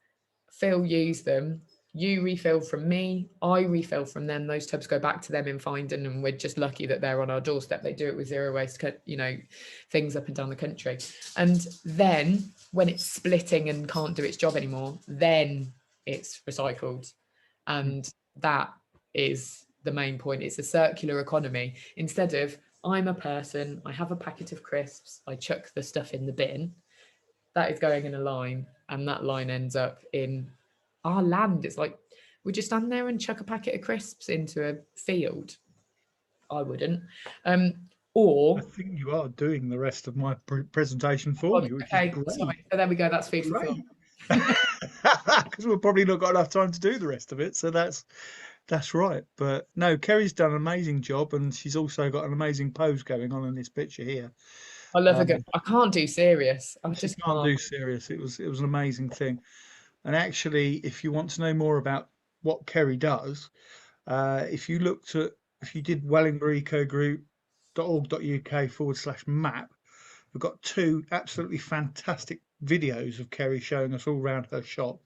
Phil used them, you refill from me, I refill from them, those tubs go back to them in Findon, and we're just lucky that they're on our doorstep. They do it with zero waste, you know, things up and down the country. And then when it's splitting and can't do its job anymore, then it's recycled. And that is the main point. It's a circular economy. Instead of, I'm a person, I have a packet of crisps, I chuck the stuff in the bin, that is going in a line, and that line ends up in our land. It's like, would you stand there and chuck a packet of crisps into a field? I wouldn't. I Or think you are doing the rest of my presentation for me, which is okay, great. sorry. So there we go. That's food for thought. Because we've probably not got enough time to do the rest of it. So that's right. But no, Kerry's done an amazing job, and she's also got an amazing pose going on in this picture here. I love a good. I can't do serious. I She just can't do serious. It was an amazing thing. And actually, if you want to know more about what Kerry does, if you did wellingboroughecogroup.org.uk/map, we've got 2 absolutely fantastic videos of Kerry showing us all around her shop.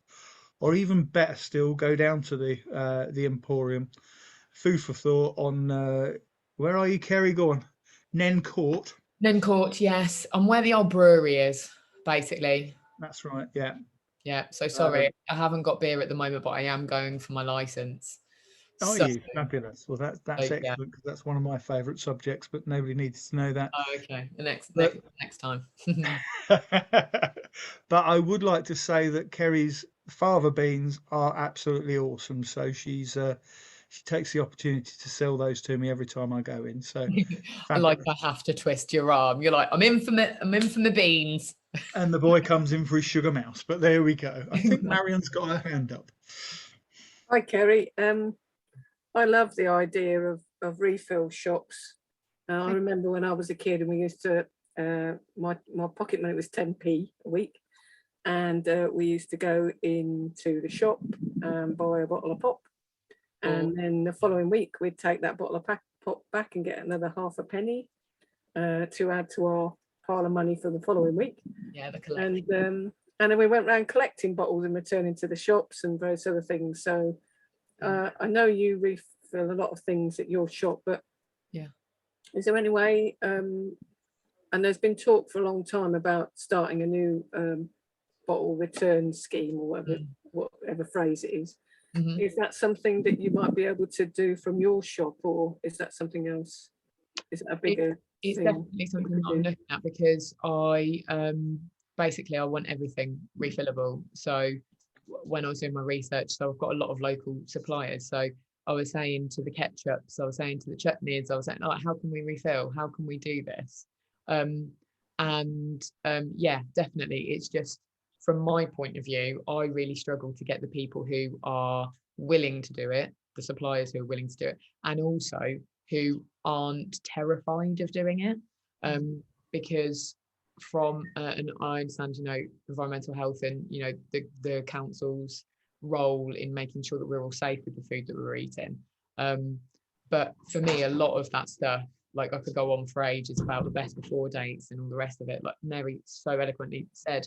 Or even better still, go down to the Emporium. Food for thought on where are you, Kerry? Go on. Nen Court. Nen Court, yes. And where the old brewery is, basically. That's right, yeah. Yeah. So sorry, I haven't got beer at the moment, but I am going for my license. Oh, So, you fabulous. Well, that's excellent, yeah. because that's one of my favourite subjects, but nobody needs to know that. Oh, okay. The next time. But I would like to say that Kerry's fava beans are absolutely awesome. So she takes the opportunity to sell those to me every time I go in. So I like I have to twist your arm. You're like, I'm in for the beans. And the boy comes in for his sugar mouse. But there we go. I think Marion's got her hand up. Hi, Kerry. I love the idea of refill shops. I remember when I was a kid and we used to, my pocket money was 10p a week. And we used to go into the shop and buy a bottle of pop. And then the following week, we'd take that bottle of pop back and get another half a penny to add to our pile of money for the following week. Yeah, the collection. And then we went around collecting bottles and returning to the shops and various other things. So I know you refill a lot of things at your shop, but yeah, is there any way? And there's been talk for a long time about starting a new bottle return scheme, or whatever phrase it is. Mm-hmm. Is that something that you might be able to do from your shop, or is that something else? Is it a bigger? It's definitely something that I'm looking at, because I basically I want everything refillable. So when I was doing my research, so I've got a lot of local suppliers. So I was saying to the ketchups, I was saying to the chutneys, I was saying, oh, how can we refill? How can we do this? Yeah, definitely. It's just, from my point of view, I really struggle to get the people who are willing to do it, the suppliers who are willing to do it, and also who aren't terrified of doing it. Because from, and I understand, environmental health and, the council's role in making sure that we're all safe with the food that we're eating. But for me, a lot of that stuff, like, I could go on for ages about the best before dates and all the rest of it. Like Mary so eloquently said,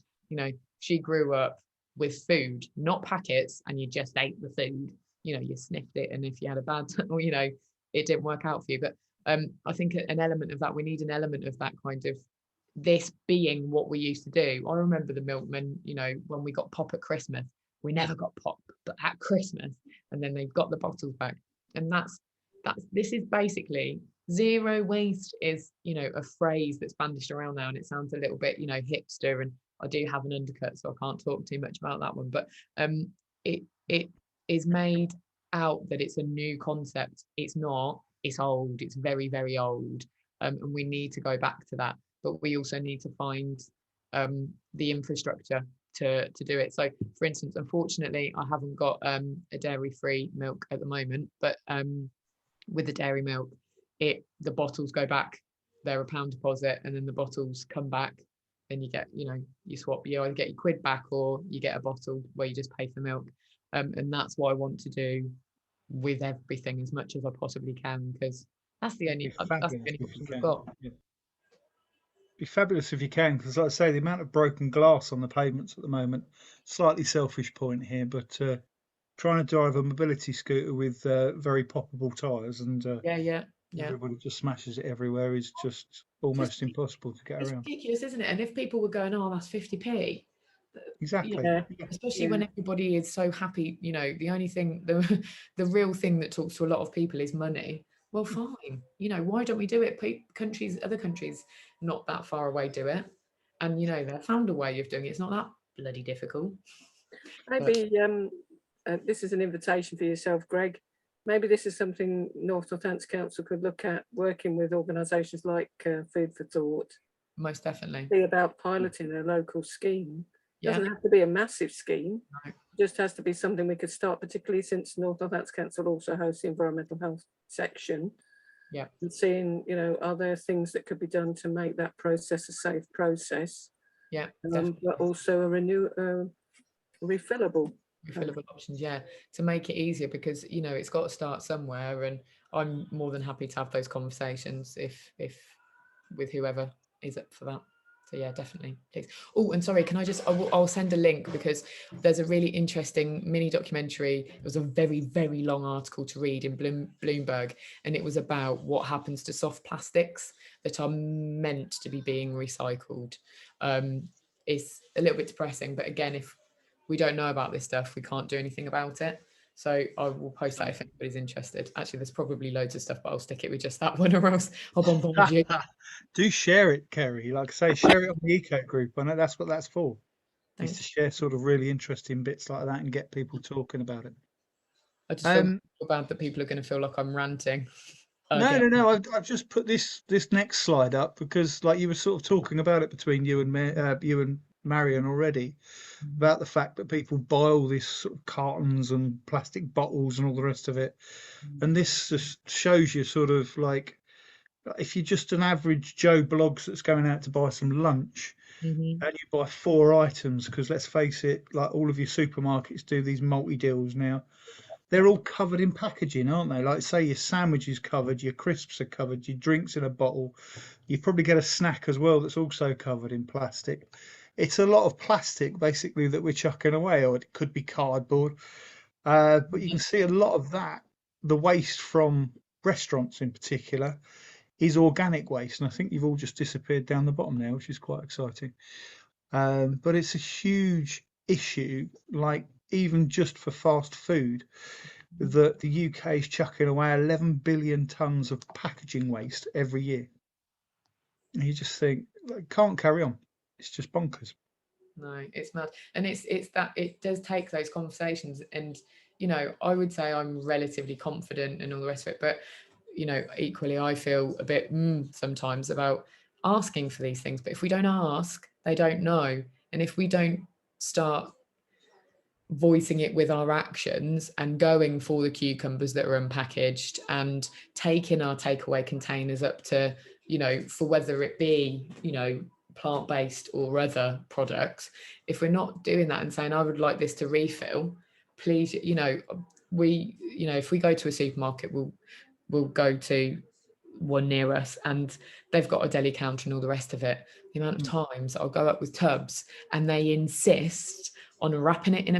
she grew up with food, not packets, and you just ate the food. You sniffed it, and if you had a bad time, or it didn't work out for you. But I think an element of that, we need an element of that kind of this being what we used to do. I remember the milkman, when we got pop at Christmas, we never got pop, but at Christmas, and then they've got the bottles back. And this is basically zero waste is, a phrase that's bandished around now, and it sounds a little bit, hipster, and I do have an undercut, so I can't talk too much about that one. But it is made out that it's a new concept. It's not. It's old. It's very, very old, and we need to go back to that. But we also need to find the infrastructure to do it. So, for instance, unfortunately, I haven't got a dairy-free milk at the moment, but with the dairy milk, the bottles go back. They're a £1 deposit, and then the bottles come back. Then you get, you swap. You either get your quid back, or you get a bottle where you just pay for milk. And that's what I want to do with everything as much as I possibly can, because that's the only option we've got. Yeah. Be fabulous if you can, because like I say, the amount of broken glass on the pavements at the moment, slightly selfish point here, but trying to drive a mobility scooter with very poppable tyres, and everybody just smashes it everywhere, is just almost impossible to get it's around. Ridiculous, isn't it? And if people were going, oh, that's 50p, exactly, especially when everybody is so happy, the only thing, the real thing that talks to a lot of people is money. Well, fine, why don't we do it? Other countries not that far away do it, and they've found a way of doing it. It's not that bloody difficult. Maybe this is an invitation for yourself, Greg. Maybe this is something North Northampton Council could look at, working with organisations like Food for Thought. Most definitely. Be about piloting a local scheme. Yeah. Doesn't have to be a massive scheme. No. Just has to be something we could start, particularly since North Northampton Council also hosts the environmental health section. Yeah. And seeing, you know, are there things that could be done to make that process a safe process? Yeah. But also a refillable. Refillable options, yeah, to make it easier, because you know it's got to start somewhere, and I'm more than happy to have those conversations if with whoever is up for that. So yeah, definitely, please. Oh, and sorry, can I just, I'll send a link, because there's a really interesting mini documentary. It was a very, very long article to read in Bloomberg, and it was about what happens to soft plastics that are meant to be being recycled. It's a little bit depressing, but again, if we don't know about this stuff, we can't do anything about it. So I will post that if anybody's interested. Actually, there's probably loads of stuff, but I'll stick it with just that one, or else I'll bombard you. Do share it, Kerry. Like I say, share it on the eco group. I know that's what that's for. Is to share sort of really interesting bits like that and get people talking about it. I just feel bad that people are going to feel like I'm ranting. No. I've just put this next slide up because, like, you were sort of talking about it between you and Marion already, about the fact that people buy all these sort of cartons and plastic bottles and all the rest of it, and this just shows you sort of like, if you're just an average Joe Bloggs that's going out to buy some lunch, and you buy 4 items, because let's face it, like all of your supermarkets do these multi deals now. They're all covered in packaging, aren't they? Like, say your sandwich is covered, your crisps are covered, your drinks in a bottle. You probably get a snack as well that's also covered in plastic. It's a lot of plastic, basically, that we're chucking away, or it could be cardboard. But you can see a lot of that, the waste from restaurants in particular, is organic waste. And I think you've all just disappeared down the bottom now, which is quite exciting. But it's a huge issue, like even just for fast food, that the UK is chucking away 11 billion tonnes of packaging waste every year. And you just think, it can't carry on. It's just bonkers. No, it's mad. And it's that it does take those conversations. And, you know, I would say I'm relatively confident and all the rest of it. But, you know, equally, I feel a bit sometimes about asking for these things. But if we don't ask, they don't know. And if we don't start voicing it with our actions and going for the cucumbers that are unpackaged and taking our takeaway containers up to, you know, for whether it be, you know, plant-based or other products, if we're not doing that and saying, I would like this to refill, please, you know, if we go to a supermarket, we'll go to one near us and they've got a deli counter and all the rest of it. The amount of times I'll go up with tubs and they insist on wrapping it in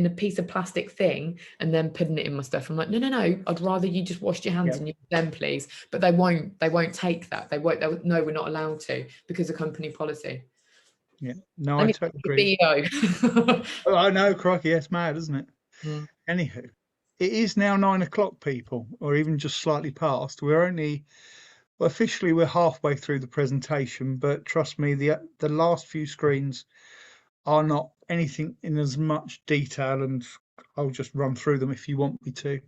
a piece of plastic thing and then putting it in my stuff. I'm like, no, I'd rather you just washed your hands and use them, please. But they won't take that. No, we're not allowed to, because of company policy. Yeah, no, I totally agree. CEO. Oh, I know, crikey, it's mad, isn't it? Mm. Anywho, it is now 9 o'clock, people, or even just slightly past. Officially we're halfway through the presentation, but trust me, the last few screens are not anything in as much detail, and I'll just run through them if you want me to,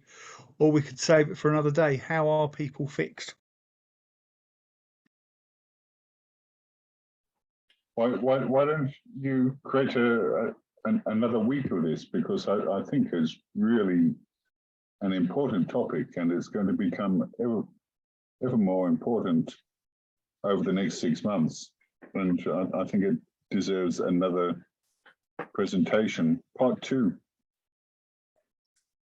or we could save it for another day. How are people fixed? Why don't you create another week of this? Because I think it's really an important topic, and it's going to become ever more important over the next 6 months. And I think it deserves another presentation, part 2.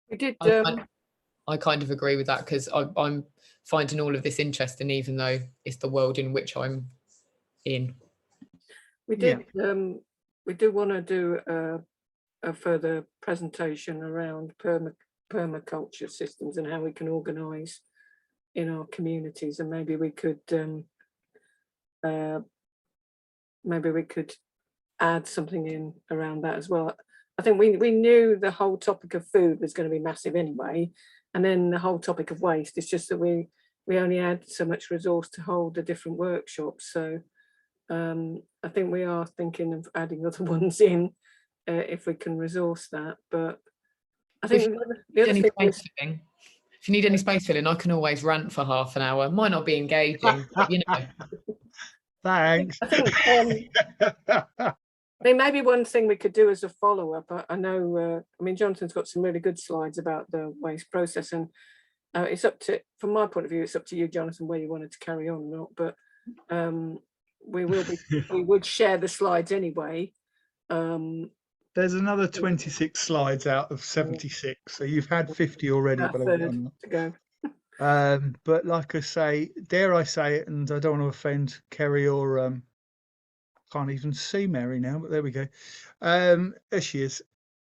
We did. I kind of agree with that, because I'm finding all of this interesting, even though it's the world in which I'm in. We did. We do want to do a further presentation around permaculture systems and how we can organise in our communities, and maybe we could add something in around that as well. I think we knew the whole topic of food was going to be massive anyway, and then the whole topic of waste. It's just that we only had so much resource to hold the different workshops. So I think we are thinking of adding other ones in if we can resource that. But I If think you the other Any thing space is, filling? If you need any space filling, I can always rant for half an hour. Might not be engaging, but you know. Thanks. I think maybe one thing we could do as a follow-up. I know, I mean, Jonathan's got some really good slides about the waste process, and it's up to, from my point of view, it's up to you, Jonathan, where you wanted to carry on or not. But we would share the slides anyway. There's another 26 slides out of 76, so you've had 50 already, About a believe it or third not. to go. But like I say, dare I say it, and I don't want to offend Kerry or can't even see Mary now, but there we go. There she is.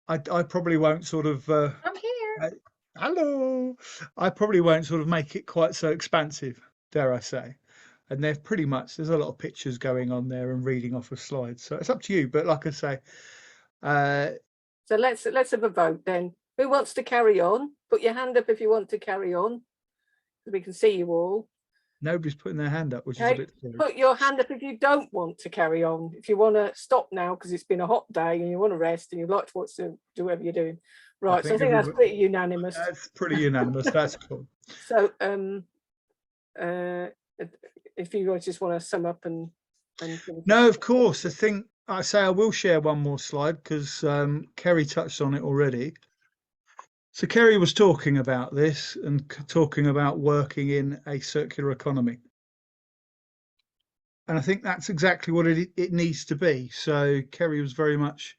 I probably won't sort of I'm here. hello. I probably won't sort of make it quite so expansive, dare I say. And they're pretty much, there's a lot of pictures going on there and reading off of slides, so it's up to you. But like I say, So let's have a vote then. Who wants to carry on? Put your hand up if you want to carry on, so we can see you all. nobody's putting their hand up, which is a Okay, bit silly. put your hand up if you don't want to carry on. If you want to stop now because it's been a hot day and you want to rest and you'd like to watch do whatever you're doing. Right, so I think that's pretty unanimous. That's pretty unanimous. That's cool. So if you just want to sum up and No, of course. I think I say I will share one more slide because Kerry touched on it already. So Kerry was talking about this and talking about working in a circular economy. And I think that's exactly what it needs to be. So Kerry was very much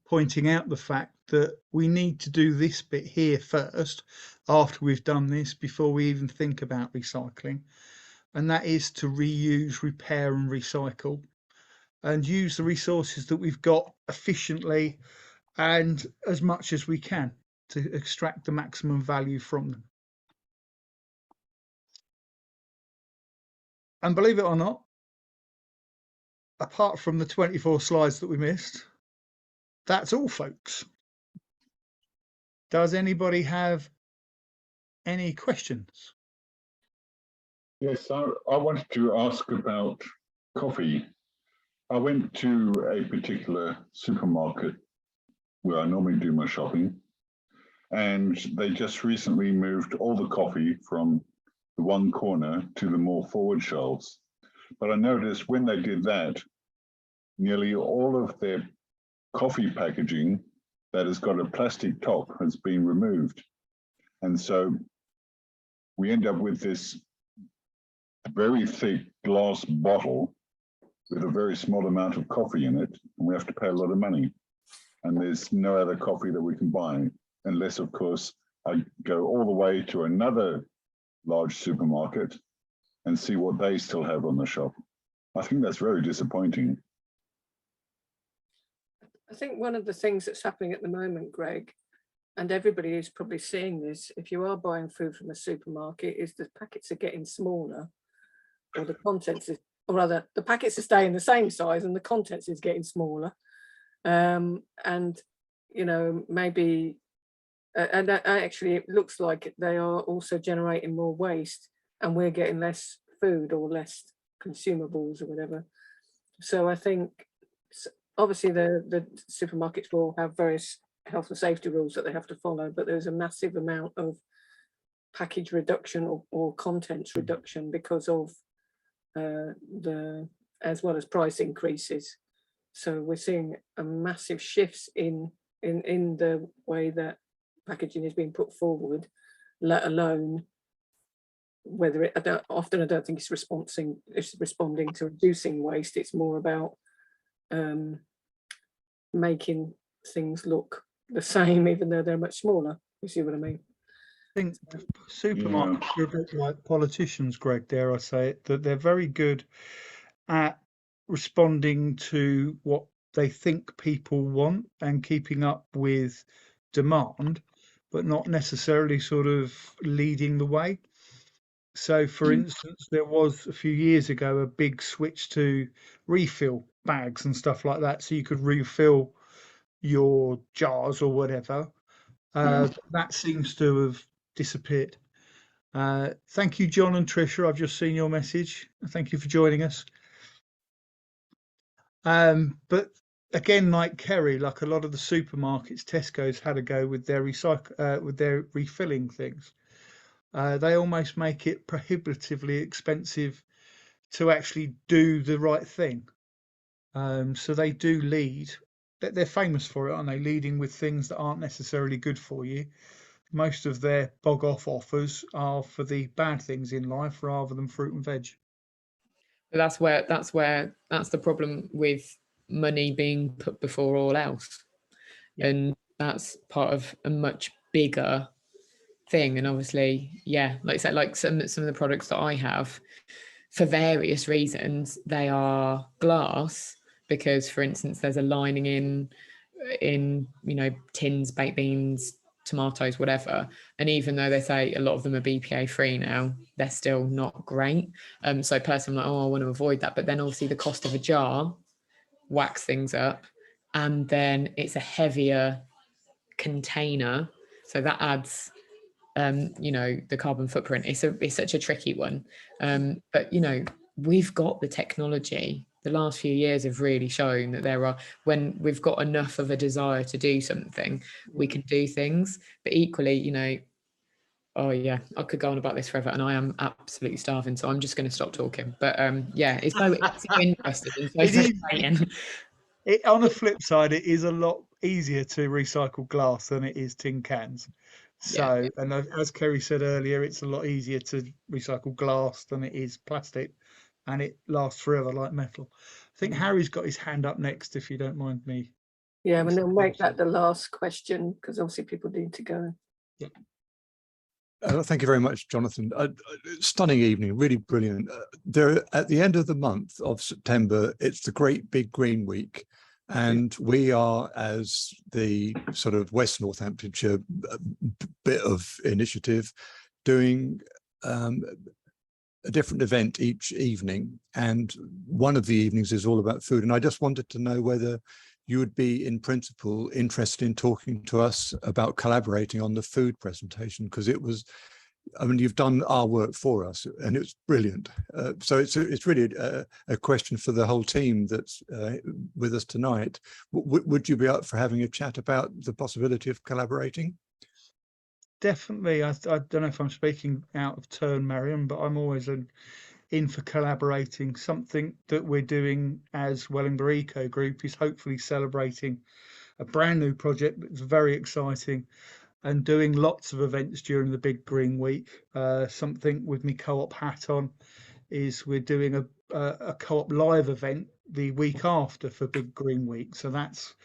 pointing out the fact that we need to do this bit here first, after we've done this, before we even think about recycling. And that is to reuse, repair and recycle and use the resources that we've got efficiently and as much as we can to extract the maximum value from them. And believe it or not, apart from the 24 slides that we missed, that's all, folks. Does anybody have any questions? Yes, I wanted to ask about coffee. I went to a particular supermarket where I normally do my shopping, and they just recently moved all the coffee from the one corner to the more forward shelves. But I noticed when they did that, nearly all of their coffee packaging that has got a plastic top has been removed. And so we end up with this very thick glass bottle with a very small amount of coffee in it, and we have to pay a lot of money. And there's no other coffee that we can buy, unless, of course, I go all the way to another large supermarket and see what they still have on the shop. I think that's very disappointing. I think one of the things that's happening at the moment, Greg, and everybody is probably seeing this, if you are buying food from a supermarket, is the packets are getting smaller, or the contents is, or rather the packets are staying the same size and the contents is getting smaller. And you know, maybe and actually it looks like they are also generating more waste, and we're getting less food or less consumables or whatever. So I think obviously the supermarkets will have various health and safety rules that they have to follow, but there's a massive amount of package reduction or contents reduction because of as well as price increases. So we're seeing a massive shifts in the way that packaging is being put forward, let alone whether it, I don't think it's responding to reducing waste. It's more about making things look the same, even though they're much smaller. You see what I mean? I think supermarkets are a bit like politicians, Greg, dare I say it, that they're very good at responding to what they think people want and keeping up with demand, but not necessarily sort of leading the way. So, for instance, there was a few years ago a big switch to refill bags and stuff like that, so you could refill your jars or whatever. That seems to have disappeared. Thank you, John and Tricia. I've just seen your message. Thank you for joining us. But again, like Kerry, like a lot of the supermarkets, Tesco's had a go with their with their refilling things. They almost make it prohibitively expensive to actually do the right thing. So they do lead. They're famous for it, aren't they? Leading with things that aren't necessarily good for you. Most of their bog off offers are for the bad things in life rather than fruit and veg. But that's the problem with money being put before all else. Yeah. And that's part of a much bigger thing. And obviously, yeah, like I said, like some of the products that I have, for various reasons, they are glass because, for instance, there's a lining in tins, baked beans, tomatoes, whatever. And even though they say a lot of them are BPA free now, they're still not great. So personally, I'm like, oh, I want to avoid that. But then obviously the cost of a jar whacks things up, and then it's a heavier container, so that adds the carbon footprint. It's such a tricky one, but we've got the technology. The last few years have really shown that when we've got enough of a desire to do something, we can do things. But equally, oh yeah, I could go on about this forever, and I am absolutely starving, so I'm just going to stop talking. But yeah, it's so interesting and so It is. frustrating. On the flip side, it is a lot easier to recycle glass than it is tin cans. So, and as Kerry said earlier, it's a lot easier to recycle glass than it is plastic, and it lasts forever like metal. I think Harry's got his hand up next, if you don't mind me. Yeah, and they'll make that the last question because obviously people need to go. Yeah. Thank you very much, Jonathan. Stunning evening, really brilliant. There, at the end of the month of September, it's the Great Big Green Week, and we are, as the sort of West Northamptonshire bit of initiative, doing a different event each evening, and one of the evenings is all about food. And I just wanted to know whether you would be, in principle, interested in talking to us about collaborating on the food presentation, because it was, I mean, you've done our work for us and it's brilliant. So it's really a question for the whole team that's with us tonight. Would you be up for having a chat about the possibility of collaborating? Definitely. I don't know if I'm speaking out of turn, Mariam, but I'm always in for collaborating. Something that we're doing as Wellingborough Eco Group is hopefully celebrating a brand new project that's very exciting and doing lots of events during the Big Green Week. Something with me co-op hat on is we're doing a co-op live event the week after for Big Green Week. So that's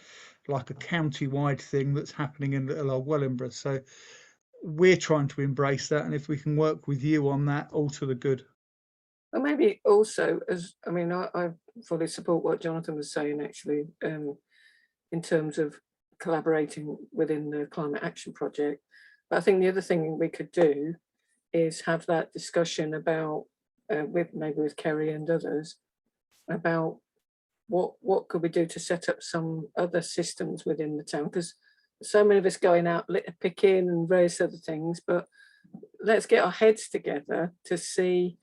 like a county-wide thing that's happening in little old Wellingborough. So we're trying to embrace that, and if we can work with you on that, all to the good. Well, maybe also, I fully support what Jonathan was saying, actually, in terms of collaborating within the Climate Action Project. But I think the other thing we could do is have that discussion about, with Kerry and others, about what could we do to set up some other systems within the town, because so many of us going out litter picking and various other things, but let's get our heads together to see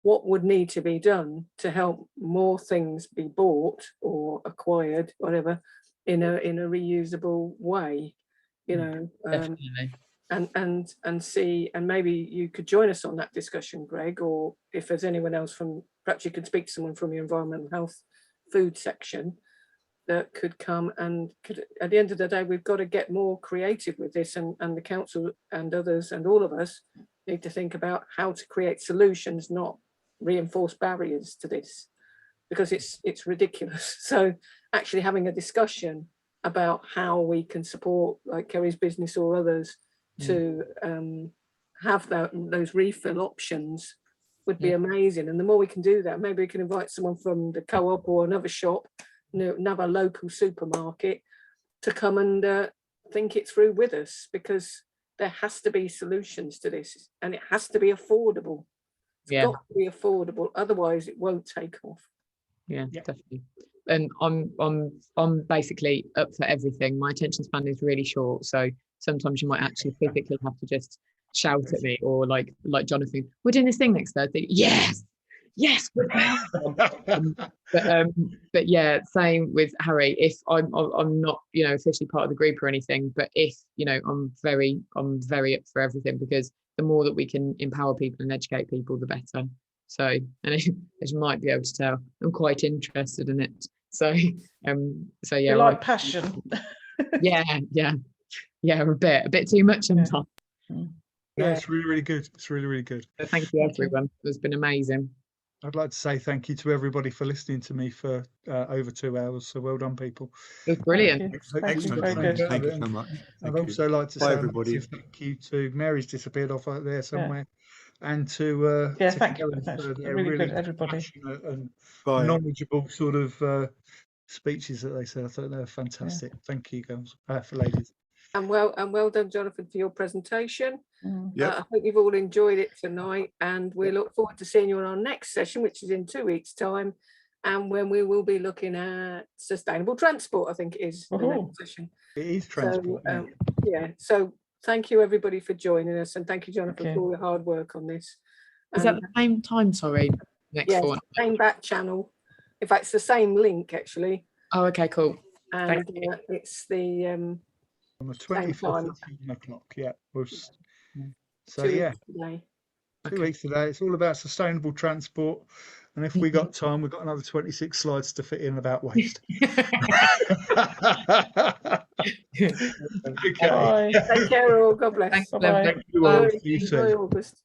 what would need to be done to help more things be bought or acquired, whatever, in a reusable way, Definitely. and see, and maybe you could join us on that discussion, Greg, or if there's anyone else perhaps you could speak to someone from your environmental health food section that could come and at the end of the day, we've got to get more creative with this, and the council and others and all of us need to think about how to create solutions, not reinforce barriers to this, because it's ridiculous. So actually having a discussion about how we can support, like Kerry's business or others, to have those refill options would be amazing. And the more we can do that, maybe we can invite someone from the co-op or another shop, another local supermarket, to come and think it through with us, because there has to be solutions to this, and it has to be affordable. It's got to be affordable, otherwise it won't take off. Yeah, definitely. And I'm basically up for everything. My attention span is really short, so sometimes you might actually physically have to just shout at me, or like Jonathan, we're doing this thing next Thursday. Yes, yes, good but yeah, same with Harry. If I'm not, you know, officially part of the group or anything, but if, you know, I'm very up for everything, because the more that we can empower people and educate people, the better. So, and as you might be able to tell, I'm quite interested in it. So yeah, You like passion. yeah, a bit too much sometimes. No, it's really, really good. It's really, really good. So thank you, everyone. It's been amazing. I'd like to say thank you to everybody for listening to me for over 2 hours. So well done, people. It was brilliant. Thank you. Excellent. Very good. Thank you so much. I'd Thank you. also like to Bye, say everybody. a massive thank you to Mary's disappeared off out there somewhere, and to Thank you. Karen That's for their really really good, everybody. passionate and Bye. knowledgeable sort of speeches that they said. I thought they were fantastic. Thank you, girls, for ladies. And well done, Jonathan, for your presentation. Yep. I hope you've all enjoyed it tonight, and we look forward to seeing you on our next session, which is in 2 weeks' time, and when we will be looking at sustainable transport. I think it is the next session. It is transport. So thank you, everybody, for joining us, and thank you, Jonathan, for all your hard work on this. Is that the same time? Sorry, next one. Same back channel. In fact, it's the same link actually. Oh, okay, cool. And it's the on the 24th at 7 o'clock. Yeah. So 2 yeah, weeks today. 2 weeks today. It's all about sustainable transport. And if we got time, we've got another 26 slides to fit in about waste. Okay. Bye. Take care all. God bless. Thanks, Bye-bye. Thank you all. See you Enjoy soon. August.